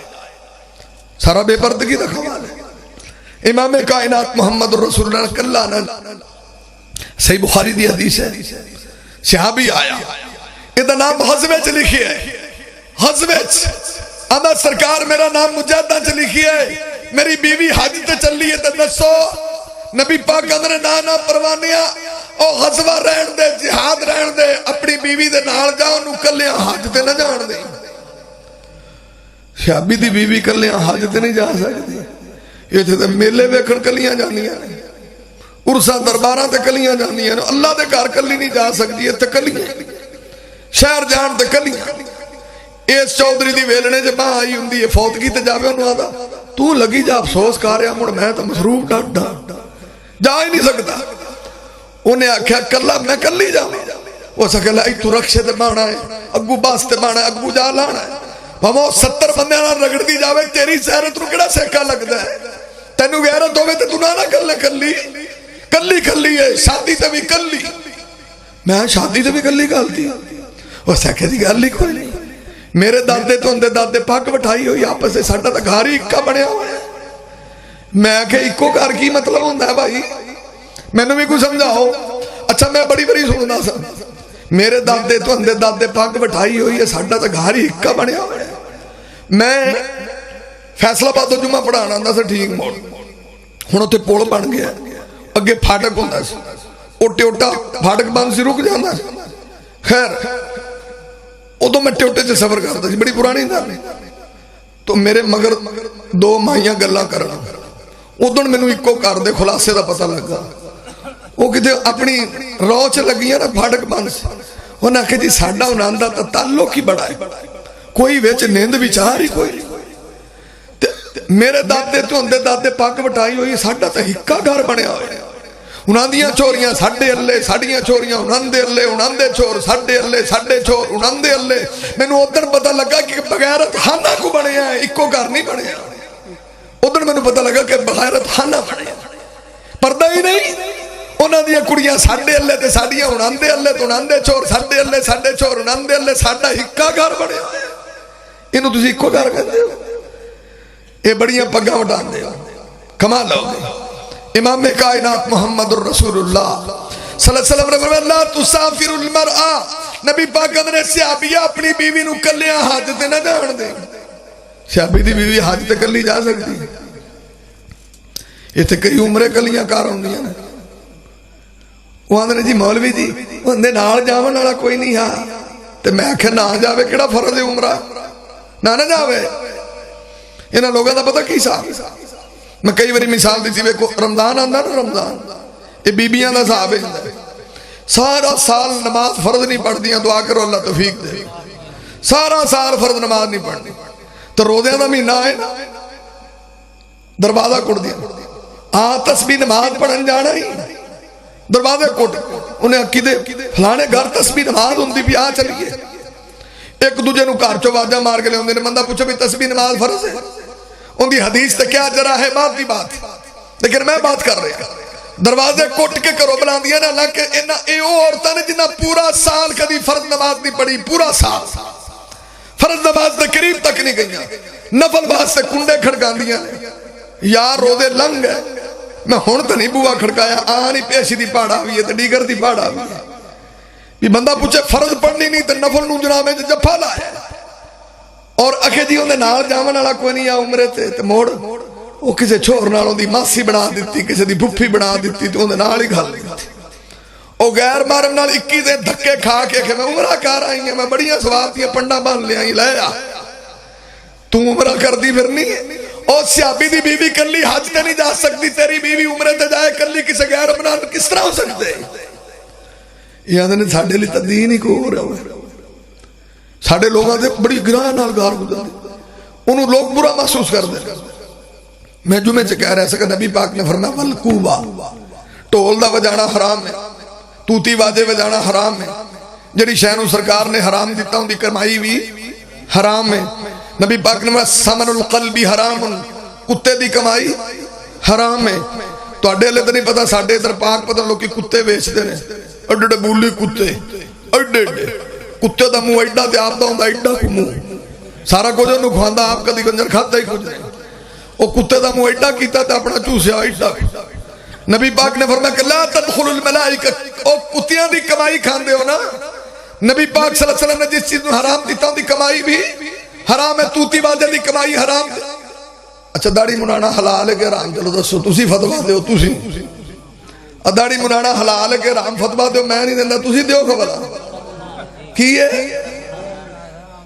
سارا بے پردگی دا کمال ہے۔ امام کائنات محمد رسول اللہ کلہ صحیح بخاری دی حدیث ہے، صحابی آیا یہ نام حزب چ لکھی ہے حزب آدھا سرکار میرا نام مجاہدہ چ لکھی ہے میری بیوی حج تے چلی ہے تے دسو نبی پاک اندر نہ پروانیا او غزوہ رہن دے جہاد رہن دے اپنی بیوی دے نال جا انہوں کلیاں حج تے نہ جان دے شابی دی بیوی کلیاں حج تے نہیں جا سکتی یہ تے میلے ویکھن کلیاں جانیاں عرصہ درباراں تے کلیاں جانیاں اللہ دے گھر کلی نہیں جا سکتی ہے تے کلیاں شہر جان تے کلیاں اس چودھری دی ویلنے جب آئی ہوندی ہے فوتگی تے جاوے انہوں آدھا تو لگی جا افسوس کر رہا مڑ میں تو مصروف ڈاٹا جا ہی نہیں سکتا انہیں آکھیا کلا میں کلی جاؤں وہ سکلا ای تو رکشے تے بانا ہے اگو باس تے بانا ہے اگو جا لانا ہے بھامو 70 بندے نہ رگڑ دی جاوے تیری سیرت رو کڑا سیکا لگتا ہے تینو غیرت ہوئے تے تو نہ کلے کلی کلی کلی ہے شادی تے بھی کلی میں شادی تے بھی کلی کالتی وہ سکے دی گالی کوئی نہیں میرے دادے تو اندے دادے پاک بٹھائی ہوئی آپس سے ساڑھا تا گھاری اکا بڑھیا ہوئے میں کہ اکو گھر کی مطلب ہوندہ ہے بھائی میں نے بھی کوئی سمجھاؤ اچھا میں بڑی بڑی سننا سا میرے دادے تو اندے دادے پاک بٹھائی ہوئی ہے ساڑھا تا گھاری اکا بڑھیا ہوئے میں فیصلہ پا تو جمعہ پڑھانا اندہ سے ٹھیک موڑ ہونوں تے پوڑ بن گیا اگے پھاٹک ہوندہ سے اوٹے اوٹا پھاٹک بند سے رک جاندہ خیر ادو میں ٹوٹے سے سفر کرتا تھی بڑی پرانی تھا تو میرے مگر 2 ماہیاں گلاں کرنا ادھر میں نے ایکو کر دے خلاصے دا پتہ لگا وہ کہتے اپنی روچ لگی ہے نا پھاٹک بند سے وہ نہ کہ جی ساڑھا انہاں دا تعلق ہی بڑا ہے کوئی ویچ نیند بھی چاہ رہی کوئی میرے دادے تو اندے دادے پاک بٹائی ہوئی ساڑھا تا ہکا گھر بنے آئے انہاں دیاں چوریاں ساڑھے اللہ ساڑھیاں چوریاں انہاں دے اللہ انہاں دے چور ساڑھے اللہ ساڑھے چور انہاں دے اللہ میں نے ادھر پتہ لگا کہ بغیرت خانہ کو بنے ہیں ایکو گھر نہیں بنے ہیں ادھر میں نے پتہ لگا کہ بغیرت خانہ بنے ہیں پردہ ہی نہیں انہاں دیاں کڑیاں ساڑھے اللہ تے ساڑھیاں انہاں دے اللہ تو انہاں دے چور ساڑھے اللہ ساڑھے چور انہاں دے اللہ ساڑھا ہکا گھر بنے ہیں انہوں تسی ایکو گھر کہتے ہو یہ بڑیاں پگاں وٹان دے ہو کمال ہو گئی امام کائنات محمد الرسول اللہ صلی اللہ علیہ وسلم نے فرمایا لا تسافر المرأة نبی پاک نے صحابیہ اپنی بیوی نو کلیاں حج تے نہ جان دے صحابی دی بیوی حج تے کلی جا سکتی یہ تے کئی عمرے کلیاں کار ہوندیاں نے وہ آندے جی مولوی جی اندے نال جاون والا کوئی نہیں ہا تے میں کہ نہ جاوے کیڑا فرض ہے عمرہ نہ جاوے انہاں لوگاں دا پتہ کی صاحب میں کئی باری مثال دی تھی رمضان آندہ نا رمضان یہ بیبیاں دا صاحب ہے سارا سال نماز فرض نہیں پڑھ دیاں دعا کرو اللہ توفیق دے سارا سال فرض نماز نہیں پڑھ دی تو روزے دا مہینہ ہے دروازہ کٹ دیا تسبیح نماز پڑھن جانا ہی دروازے کٹ انہیں عقیدے فلانے گھر تسبیح نماز ہوندی بھی چلیے ایک دوجے نو گھر چو واجہ مار کے لے ہوندے نے بندہ پوچھو بھی تسبیح نماز فرض ہے ان دی حدیث تے کیا جرا ہے بات دی بات لیکن میں بات کر رہا دروازے کوٹ کے کرو بلان دیا نا اللہ کہ اے او عورتہ نے جنہ پورا سال کدی فرض نماز نہیں پڑھی پورا سال فرض نماز تے قریب تک نہیں گئیاں نفل باز سے کنڈے کھڑکان دیا یار روزے لنگ ہے میں ہون تو نہیں بوا کھڑکایا آنی پیشی دی پاڑا ہوئی ہے تے ڈیگر دی پاڑا ہوئی ہے بھی بندہ پوچھے فرض پڑھنی نہیں تے نفل نو جناب میں جفا لائے اور اکھے جی انہیں نال جامن والا کوئی نہیں آ عمرے تے موڑ وہ کسے چھوڑ نالوں دی ماسی بنا دیتی کسے دی بھپھی بنا دیتی تو انہیں نال ہی گھال دیتی وہ غیر مارم نال 21 دے دھکے کھا کے کہ میں عمرہ کار آئی ہیں میں بڑیاں سوارتیاں پنڈا بان لے آئی لے آ تو عمرہ کر دی پھر نہیں اور صحابی دی بیوی کلی حج تے نہیں جا سکتی تیری بیوی عمرے تے جائے کلی کسے غیر بنا کس طرح ہو سکتے یہ آدھے نے ساڑھے لی تدین ہی کو ہو رہا ہے ساڑھے لوگاں دے بڑی گراہ نال گار گزار انہوں لوگ برا محسوس کر دے میں جمعے سے کہہ رہا ہے کہ نبی پاک نے فرمایا والکوبہ ٹول دا وجانا حرام ہے توتی واجے وجانا حرام ہے جڑی شہنو سرکار نے حرام دیتا ہوں دی کرمائی بھی حرام ہے نبی پاک نے فرمایا سمن القلبی حرام کتے دی کمائی حرام ہے تو اڈے لے تو نہیں پتا ساڑھے ادھر پاک پتہ لوگ کی کتے بیچ دے اڈے بولی کتے اڈے کتے دا منہ ایڈا تے آپ دا ہوں دا ایڈا کو منہ سارا کو جو انہوں کھواندہ آپ کا دی گنجر کھاتا ہی کچھ نہیں وہ کتے دا منہ ایڈا کیتا تے اپنا چوسیا ایڈا نبی پاک نے فرمایا کہ لا تدخل الملائکہ او کتیاں دی کمائی کھاندے ہو نا. نبی پاک صلی اللہ علیہ وسلم نے جس چیز میں حرام دیتا ہوں دی کمائی بھی حرام ہے. توتی باجے دی کمائی حرام ہے. اچھا داڑھی منانا حلال ہے کہ حرام؟ چلو دسو تسی فتوا دیو. تسی داڑھی منانا حلال ہے کہ حرام؟ فتوا دیو. میں نہیں دینا, تسی دیو خبر کی ہے.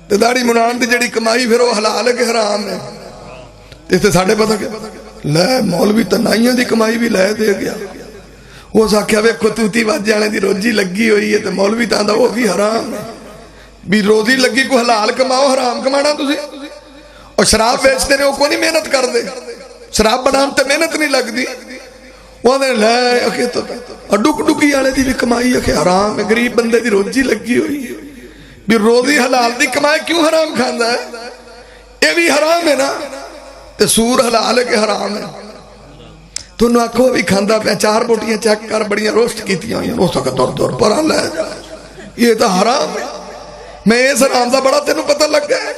تے داڑھی منان دی جڑی کمائی پھر وہ حلال ہے کہ حرام ہے؟ تے ساڈے پتہ کہ لے مولوی تنائیاں دی کمائی بھی لے دے گیا. وہ آخیا ویکھو توتی باجے والے دی روزی لگی ہوئی ہے تے مولوی تاں دا وہ بھی حرام ہے. بھی روزی لگی کو حلال کماؤ, حرام کمانا تسی. اور شراب بیچتے نے وہ کوئی نہیں محنت کر دے. شراب بنان تے محنت نہیں لگ دی. وہ لے اکھے تو ڈک ڈکی والے دی بھی کمائی اکھے حرام ہے. غریب بندے دی روزی لگی ہوئی ہے. بھی روزی حلال دی کمائی کیوں حرام کھاندا ہے؟ یہ بھی حرام ہے نا. تے سور حلال ہے کہ حرام ہے؟ تو انہوں آکھو بھی کھاندا پہ 4 بوٹیاں چیک کر بڑیاں روسٹ کیتیاں ہوئی ہیں. روسٹ کا دور دور پر لے جا, یہ تو حرام ہے. میں اس حرام دا بڑا تینوں پتہ لگ گیا ہے.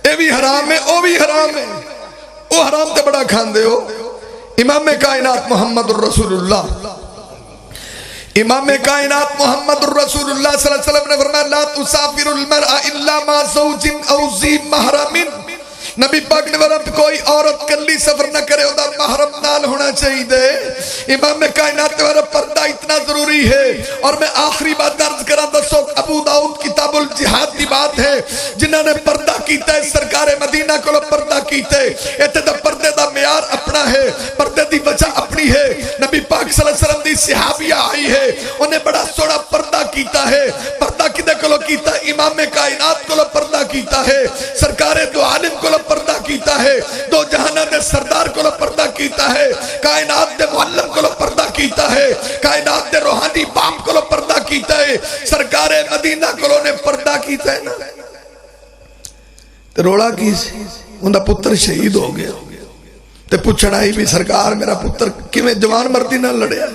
یہ بھی حرام ہے, وہ بھی حرام ہے. وہ حرام تے بڑا کھاندے ہو. امام کائنات محمد الرسول اللہ, امام کائنات محمد الرسول اللہ صلی اللہ علیہ وسلم نے فرمایا لا تسافر المرء الا ما زوج او ذی محرم. نبی پاک نے فرمایا کوئی عورت کلی سفر نہ کرے, وہ محرم نال ہونا چاہیے. امام کائنات نے فرمایا پردہ اتنا ضروری ہے. اور میں آخری بات درج کراں دسو, ابو داؤد کتاب الجہاد کی بات ہے جنہوں نے پردہ کیتا ہے سرکار مدینہ کو پردہ کیتا ہے. ایتھے دا پردے دا معیار اپنا ہے, پردے دی وجہ اپنی ہے. نبی پاک صلی اللہ علیہ وسلم دی صحابیہ آئی ہے, انہیں بڑا سونا پردہ کیتا ہے. پردہ کدے کولو کیتا ہے؟ امام کائنات کولو پردہ کیتا ہے. سرکار دو عالم کولو پردہ کیتا ہے. دو جہانہ دے سردار کولو پردہ کیتا ہے. کائنات دے معلم کولو پردہ کیتا ہے. کائنات دے روحانی باپ کولو پردہ کیتا ہے. سرکار مدینہ کولو نے پردہ کیتا ہے نا. تے روڑا کی سی, انہا پتر شہید ہو گیا. تے پوچھنا ہی بھی سرکار میرا پتر کیویں جوان مردی نہ لڑیا,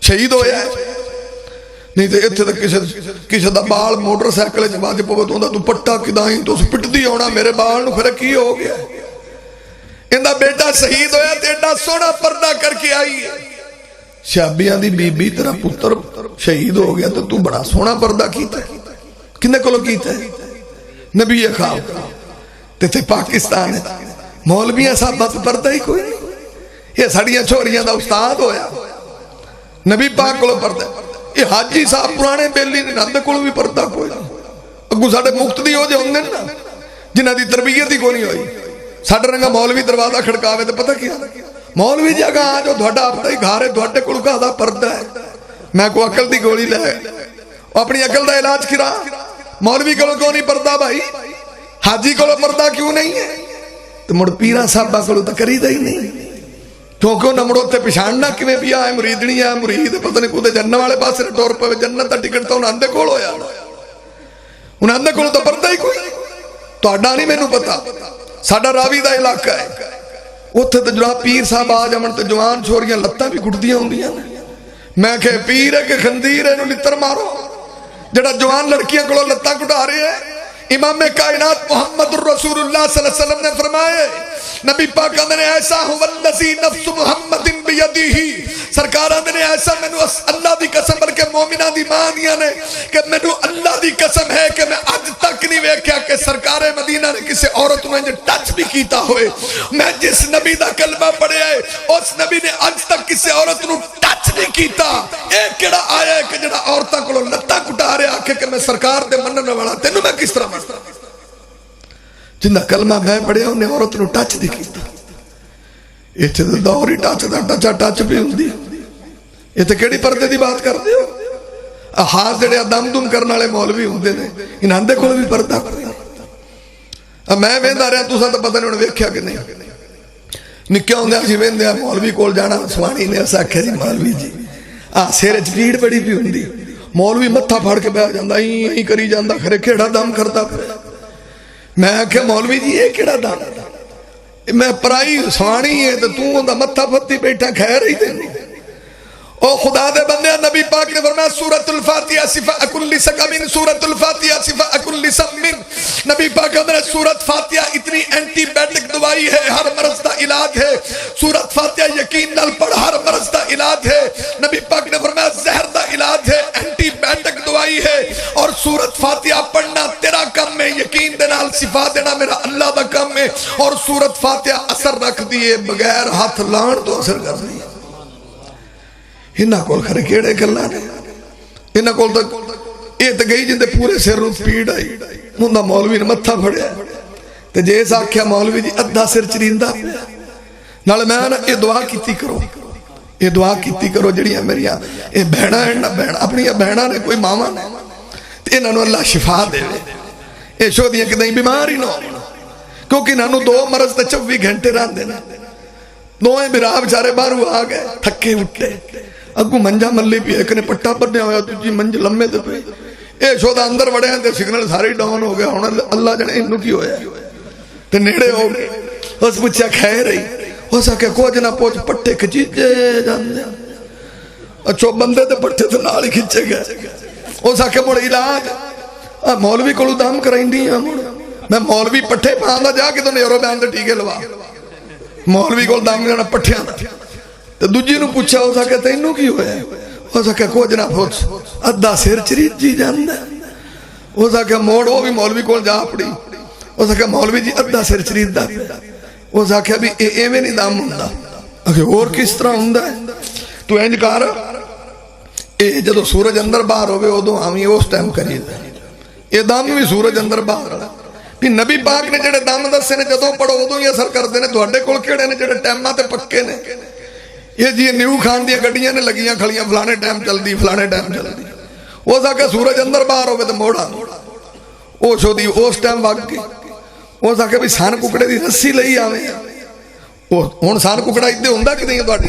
شہید ہویا ہے. نہیں تے اتھے تک کسی دا بال موٹر سائیکل چ واجب ہوے تو تو پٹا کدائیں تو پٹدی ہونا میرے بال نو پھر کی ہو گیا. اندا بیٹا شہید ہویا تے ایڈا سونا پردہ کر کے آئی ہے. شابیاں دی بی بی تیرا پتر شہید ہو گیا تو بڑا سونا پردہ کیتا ہے. کنے کولو کیتا ہے؟ نبی خواب. تے پاکستان ہے مولویاں صاحب پردہ ہی کوئی نہیں. یہ ساڑیاں چھوڑیاں دا استاد ہویا, نبی پاک کولو پردہ. یہ حاجی صاحب پرانے بیلی نے نہ کولو بھی پردہ کوئی نہیں. اگوں ساڈے مقتدی ہو جے ہوندے نا جنہاں دی تربیت ہی کوئی نہیں ہوئی. ساڈا رنگا مولوی دروازہ کھڑکاوے تے پتہ کیا مولوی جی اگا آ جو تہاڈا اپنا ہی گھر ہے, تہاڈے کول کہدا پردہ ہے. میں کو عقل دی گولی لے اپنی عقل دا علاج کرا. مولوی کولو کیوں نہیں پردہ بھائی؟ حاجی کولو پردہ کیوں نہیں ہے؟ تو مڑ پیرا صاحبہ کولو تو کریدا ہی نہیں. کیونکہ انہاں مڑ تے پچھاننا کیویں پیا ہے مریدنی ہے مرید پتہ نہیں کوتے جنت والے پاسے ٹور پے. جنت دا ٹکٹ تو انہاں دے کول ہویا, انہاں دے کول تو پردہ ہی کوئی. تہاڈا نہیں مینوں پتہ, ساڈا راوی دا علاقہ ہے. اوتھے تے جناب پیر صاحب آ جاون تے جوان چھوڑیاں لتاں بھی گھٹدیاں ہوندیاں. میں کہ پیر ہے کہ خندیر ہے, نو لتر مارو جڑا جوان لڑکیاں کولوں لتاں گھٹا رہے ہیں. امام کائنات محمد الرسول اللہ صلی اللہ علیہ وسلم نے فرمائے, نبی پاک نے ایسا ہو والذی نفس محمد بیدیہ, سرکار نے ایسا مینو اللہ دی قسم بلکہ مومنہ دی ماں دیا نے کہ مینو اللہ دی قسم ہے کہ میں اج تک نہیں ویکھیا کہ سرکار مدینہ نے کسی عورت میں ٹچ بھی کیتا ہوئے. میں جس نبی دا کلمہ پڑھیا ہے اس نبی نے اج تک کسی عورت نو ٹچ نہیں کیتا. اے کیڑا آیا ہے کہ جڑا عورتاں کولوں لتاں کٹا رہا آکھے کہ میں سرکار دے منن والا, تینوں میں کس طرح جنہ کلمہ میں پڑھیا انہیں عورت نو ٹچ دی کیتا. یہ تے دور ہی ٹچ دا ٹچا ٹچ بھی ہوندی. یہ تے کیڑی پردے دی بات کردے ہو؟ ہاتھ جڑے دم دم کرنے والے مولوی ہوندے نے انہاں دے کول بھی پردہ کردا. میں ویندا رہیا تساں تے پتہ نہیں ہن ویکھیا کہ نہیں. نکیا ہوندے اسی ویندے مولوی کول جانا, سوانی نے اس آکھیا جی مولوی جی سر وچ پیڑ بڑی پی ہوندی. مولوی متھا پھڑ کے بیٹھ جاندا ہی کری جاندا خرے کیڑا دم کردا پیا. میں آکھیا مولوی جی یہ کیڑا دم, میں پرائی سوانی ہے تو تو متھا پھتی بیٹھا خیر ہی دینی. او خدا دے بندے, نبی پاک نے فرمایا سورۃ الفاتحہ شفاء کل سقم, سورۃ الفاتحہ شفاء کل سقم. نبی پاک نے سورۃ فاتحہ اتنی اینٹی بائیوٹک دوائی ہے, ہر مرض دا علاج ہے. سورۃ فاتحہ یقین نال پڑھ, ہر مرض دا علاج ہے. نبی پاک نے فرمایا زہر دا علاج ہے، اینٹی بائیوٹک دوائی ہے، اور سورت فاتحہ پڑھنا تیرا کم ہے، یقین دے نال شفا دینا میرا اللہ دا کم ہے، اور سورت فاتحہ اثر رکھ دیے بغیر ہاتھ لان تو اثر کر دی۔ انہاں کول کھڑے کیڑے گلاں نے، انہاں کول تک یہ تو گئی جن دے پورے سر رو پیڑ آئی، مندہ مولوی نے متھا پھڑیا تے جیس آکھیا مولوی جی ادھا سر چریندہ پیا نال میں نا یہ دعا کیتی کرو، یہ دعا کیتی کرو جڑیاں میریاں یہ بہنا ہے نا، بہنا اپنی بہنا نے کوئی ماما نے تے انہاں نو اللہ شفا دے اے شو دیاں کہ نہیں بیمار ہی نہ ہو، کیونکہ انہاں نو 2 مرض تے 24 گھنٹے رہندے نے، دوئیں برا بیچارے باہروں آ گئے تھکے اٹھے اگو منجا ملی پی ایک نے پٹا پڑنے ہویا تو جی منج لمے دے پہ اے شو دا اندر بڑے ہیں تے سگنل سارے ڈاؤن ہو گیا، ہونا اللہ جنے انہوں کی ہویا تے نیڑے ہو گئے، اس پوچھا کھائے رہی ہو سکے کوج نہ پوچھ پٹے کھچیجے جاندے اچھو بندے تے پٹے تے نالی کھچے گئے، ہو سکے مڑ علاج مولوی کو دام کرائیں دی میں مولوی پٹھے پاندہ جا کے تو نیرو بیاندے ٹھیکے لوا مولوی کو دام کرنا پٹھے آندہ تو دوجی نو پوچھا ہو سکے تے انہوں کی ہویا ہو سکے کوج نہ پوچھ ادھا سیر چریت جی جاندے ہو سکے موڑ وہ بھی مولوی کو جا پڑی، ہو سکے مولوی جی ادھا سیر چریت دا ہو سکے بھی اے میں نہیں دام ہوندہ اگر اور کس طرح ہوندہ ہے تو اینج کار اے جدو سورج اندر باہر ہوئے ہو دو ہمیں اس ٹائم کری دے اے دام بھی سورج اندر باہر رہا پھر نبی پاک نے جڑے دام دسے نے جدو پڑھو ہو دو یہ اثر کر دینے تو ہڈے کول کیڑے نے جڑے ٹائم آتے پکے نے یہ جی نیو خان دیا گڑیاں نے لگیاں کھڑیاں فلانے ٹائم چل دی فلانے ٹائم چل دی وہ ساکہ سورج اندر باہر ہوئے تو موڑا وہ شو دی اس ٹائم واقع کی وہ ساکہ بھی سان ککڑے دی رسی لئی آویں ہون سان ککڑا اتنے ہوندہ کہ نہیں ہے دوڑی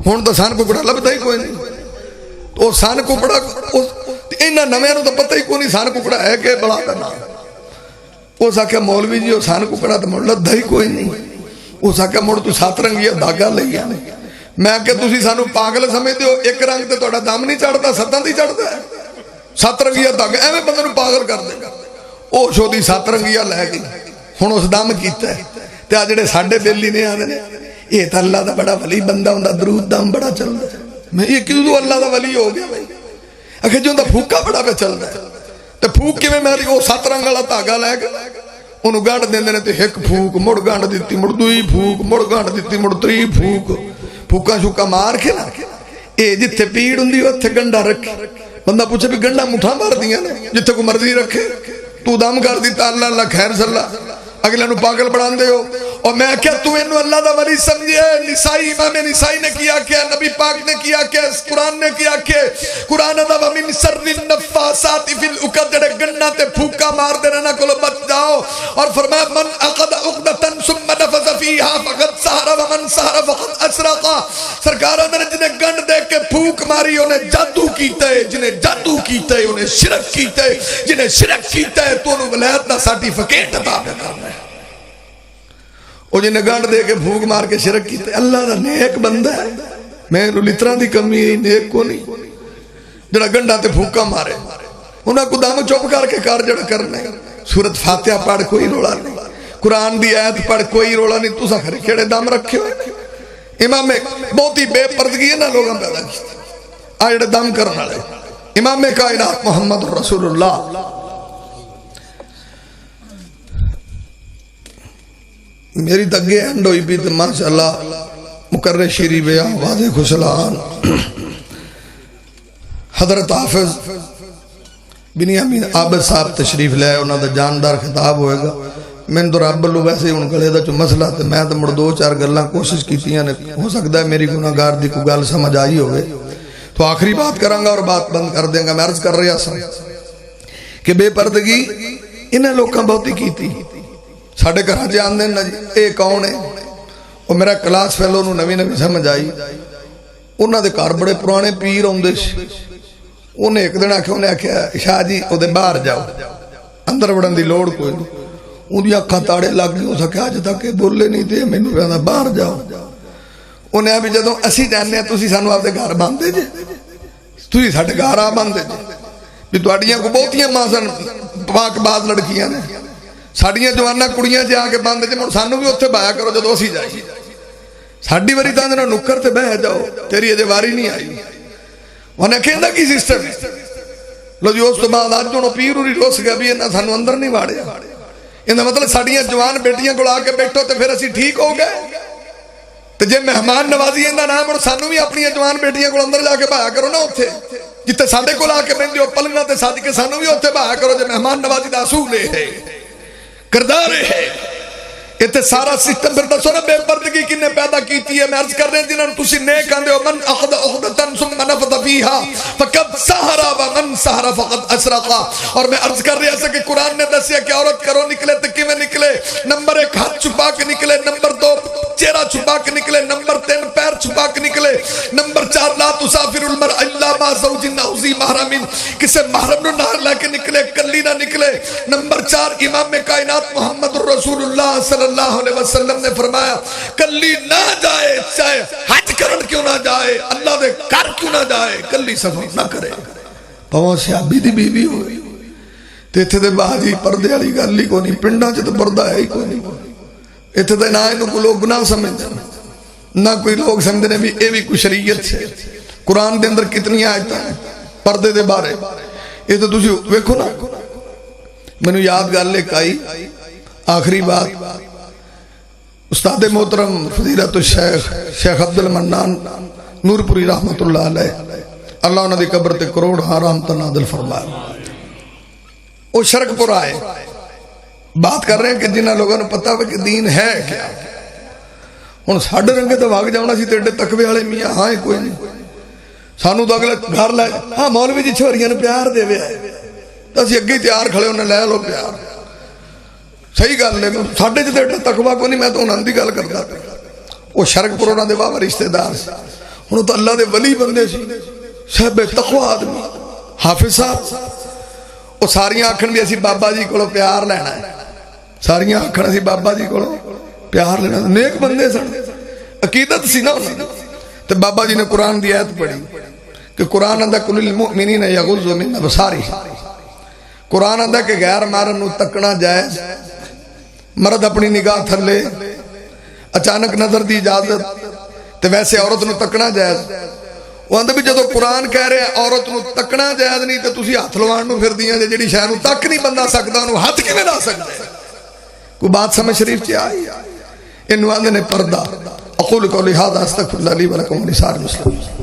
ہون تو سان ککڑا لبتا ہی کوئی نہیں تو سان ککڑا انہاں نویں نو تو پتہ ہی کوئی نہیں سان ککڑا ہے کہ بلا کرنا وہ ساکہ مولوی جی سان ککڑا تو مڑ لدھا ہی کوئی نہیں وہ ساکہ مڑ تو 7 رنگیا داگا لئی آنے میں کہ تسی سانو پاگل سمجھتے ہو ایک رنگ تے توڑا دم نہیں چڑھتا 7 دی چڑھتا ہے 7 رنگیا داگا ایویں بندے نو پاگل کر دے گا او شو دی 7 رنگیا لے گئی ہن اس دم کیتا ہے تے آ جڑے ساڈے دلی نے آندے نے یہ تے اللہ دا بڑا ولی بندہ ہوندا درود دم بڑا چلدا ہے میں یہ کیوں اللہ دا ولی ہو گیا بھائی اکھے جو دا پھوکا بڑا پہ چلدا ہے تے پھوک کیویں میری او 7 رنگ والا داگا لے کے انہوں گانڈ دیندے نے تے ایک پھوک مڑ گانڈ دیتی مڑ دوئی پھوک مڑ گانڈ دیتی مڑ 3 پھوک پھوکا شوکا مار کے نا اے جتھے پیڑ ہوندی اوتھے گنڈا رکھے بندہ پوچھے بھی گنڈا مٹھا مار دیاں نے جتھے کو مرضی رکھے تو دم کر دیتا اللہ اللہ خیر صلی اللہ اگلے نو پاگل بڑھان دے ہو اور میں کیا تو انہوں اللہ دا ولی سمجھے نسائی امام نسائی نے کیا کیا نبی پاک نے کیا کیا قرآن نے کیا کیا قرآن دا ومن سر النفاسات فی العقد جڑے گنہ تے پھوکا مار دے رہنا کلو بچ جاؤ اور فرمایا من عقد عقدتن ثم نفذ فیہا فقد سہر ومن سہر فقد اشرقا سرکارہ نے جنہیں گنڈ دے کے پھوک ماری انہیں جادو کیتا ہے جنہیں جادو کیتا ہے انہیں شرک کیتا ہے جنہیں شرک کیتا ہے تو انہوں ولایت دا سرٹیفکیٹ عطا کرنا ہے وہ جنہیں گانڈ دے کے بھوک مار کے شرک کیتے اللہ دا نیک بندہ ہے میں لطران دی کمی ہے نیک کو نہیں جڑا گنڈا تے بھوکا مارے انہاں کو دام چوپ کر کے کار جڑا کرنے سورت فاتحہ پڑھ کوئی روڑا نہیں قرآن دی آیت پڑھ کوئی روڑا نہیں تو سا کھڑے کھڑے دام رکھے ہوئے امام بہت ہی بے پردگی ہے نا لوگاں پیدا کی آئے دام کرنا لے امام کائنات محمد رسول اللہ میری تگے اینڈ ہوئی بھی تو ماشاءاللہ مقرر شیری بے آواز خوشلان حضرت حافظ بنیامین عابد صاحب تشریف لے انہاں دا جاندار خطاب ہوئے گا میں تو رب لو ویسے ان گلے دا جو مسئلہ تے میں تو مڑ 2-4 گلاں کوشش کیتیاں نے ہو سکتا ہے میری گناہگار دی کو گل سمجھ آئی ہوئے تو آخری بات کروں گا اور بات بند کر دیں گا میں عرض کر رہا سا کہ بے پردگی انہیں لوگاں بہت ہی کیتی ساڑھے گھر جان دیں نا جی اے کون ہے وہ میرا کلاس فیلو نو نوی نوی سمجھ آئی انہاں دے کار بڑے پرانے پیر ہوندے انہیں ایک دن آکھے انہیں آکھے شاہ جی او دے باہر جاؤ اندر بڑھن دی لوڑ کوئی ان دی اکھاں تاڑے لگ گئی ہو سکے آج تک بولے نہیں دے میں نے کہا باہر جاؤ انہیں ابھی جدوں اسی جاننے ہیں تسی سانو آپ دے گھر باندھے جے تسی ساڑھے گھر آ باندھے جے بھی تو اڈیاں کو بہتیاں ماسن پاک باز لڑکیاں نے ساڑیاں جوانہ کڑیاں جے آگے باندھے جے مڑ سانو بھی اتھے بایا کرو جدو اسی جائی ساڑی وری تاندنا نکر تے بہ جاؤ تیری اجے واری نہیں آئی انہیں کہنا کی سسٹم ہے. لو جی اس تو بعد اج ہوں پیر ہوری روس گیا بھی انہاں سانو اندر نہیں واڑیا. یہ مطلب ساڈیاں جوان بیٹیاں کول آ کے بیٹھو تو پھر اسی ٹھیک ہو گئے. تو جے مہمان نوازی انہاں نام ہن سانو بھی اپنی جوان بیٹیاں کول اندر جا کے بہایا کرو نا اوتھے جتے ساڈے کول آ کے بہندے ہو پلنگاں تے سج کے سانو بھی اوتھے بہایا کرو. جے مہمان نوازی دا اصول ہے کردار ہے اتنے سارا سسٹم پھر دسو نا بے پردگی کنے پیدا کیتی ہے. میں عرض کر رہے ہیں جنہوں تسی نیک آندے ہو من اخذ عقدۃ ثم نفث فیها فقد سحر ومن سحر فقد اسرق. اور میں عرض کر رہا تھا کہ قرآن نے دسیا کہ عورت کرو نکلے تو کیویں نکلے. نمبر 1 ہاتھ چھپا کے نکلے. نمبر 2 چہرہ چھپا کے نکلے. نمبر 3 پیر چھپا کے نکلے. نمبر 4 لا تسافر المرء الا مع زوج او ذی محرم. کسے محرم نو نال لے کے نکلے کلی نہ نکلے. نمبر 4 امام کائنات محمد رسول اللہ صلی اللہ علیہ وسلم نے فرمایا کلی نہ جائے چاہے حج کرن کیوں نہ جائے اللہ دے کر کیوں نہ جائے کلی سفر نہ کرے. پاؤں سیابی دی بیوی ہوئی تے ایتھے دے باجی پردے والی گل ہی کوئی نہیں. پنڈاں چ تے پردہ ہے ہی کوئی نہیں. ایتھے تے نہ اینوں کو لوگ گناہ سمجھدے نہ کوئی لوگ سمجھدے نے بھی اے بھی کوئی شریعت ہے. قرآن دے اندر کتنی آیتاں ہیں پردے دے بارے. یہ تو تسی ویکھو نا. مینوں یاد گل ایک آئی آخری بات. استاد محترم فضیلت الشیخ شیخ عبد المنان نور پوری رحمت اللہ علیہ اللہ انہوں نے قبر تے کروڑ حرام نازل فرمایا. وہ شرک پور آئے بات کر رہے ہیں کہ جنہاں لوگوں نے پتا ہو کہ دین ہے کیا. ہن ساڈے رنگے تے واگ جاونا سی تے تقوی والے میاں ہاں کوئی نہیں سانو تو اگلے گھر لے ہاں مولوی جی چھوریاں نوں پیار دے وے تے اسی اگے تیار کھڑے انہیں لے لو پیار. صحیح گل ہے ساڈے تے تقوی کو نہیں. میں تو انہاں دی گل کردا. وہ شرک پور انہاں دے بابا رشتہ دار سی. ہن تو اللہ دے ولی بندے سی صاحب تقوی آدمی حافظ صاحب. وہ ساریاں آکھن بھی اسی بابا جی کولوں پیار لینا ہے. ساریاں آکھن اسی بابا جی کولوں پیار لینا. نیک بندے سن عقیدت سی نا انہاں دی. تے بابا جی نے قرآن دی آیت پڑھی کہ قرآن آندا کل المؤمنین یغضوا من ابصارہم. قرآن آندا کہ غیر مارن نو تکنا جائز. مرد اپنی نگاہ تھلے اچانک نظر دی اجازت تے ویسے عورت نو تکنا جائز. وہ اندر بھی جدو قرآن کہہ رہے ہیں عورت نو تکنا جائز نہیں تے تسی ہاتھ لوان نو پھر دیاں جڑی شے نو تک نہیں بندہ سکدا انہوں ہاتھ کیویں لا سکدا ہے. کوئی بات سمجھ شریف چ آئی. انہوں آندے نے پردہ. اقول قولی ھذا استغفر اللہ لی ولکم ولسائر المسلمین.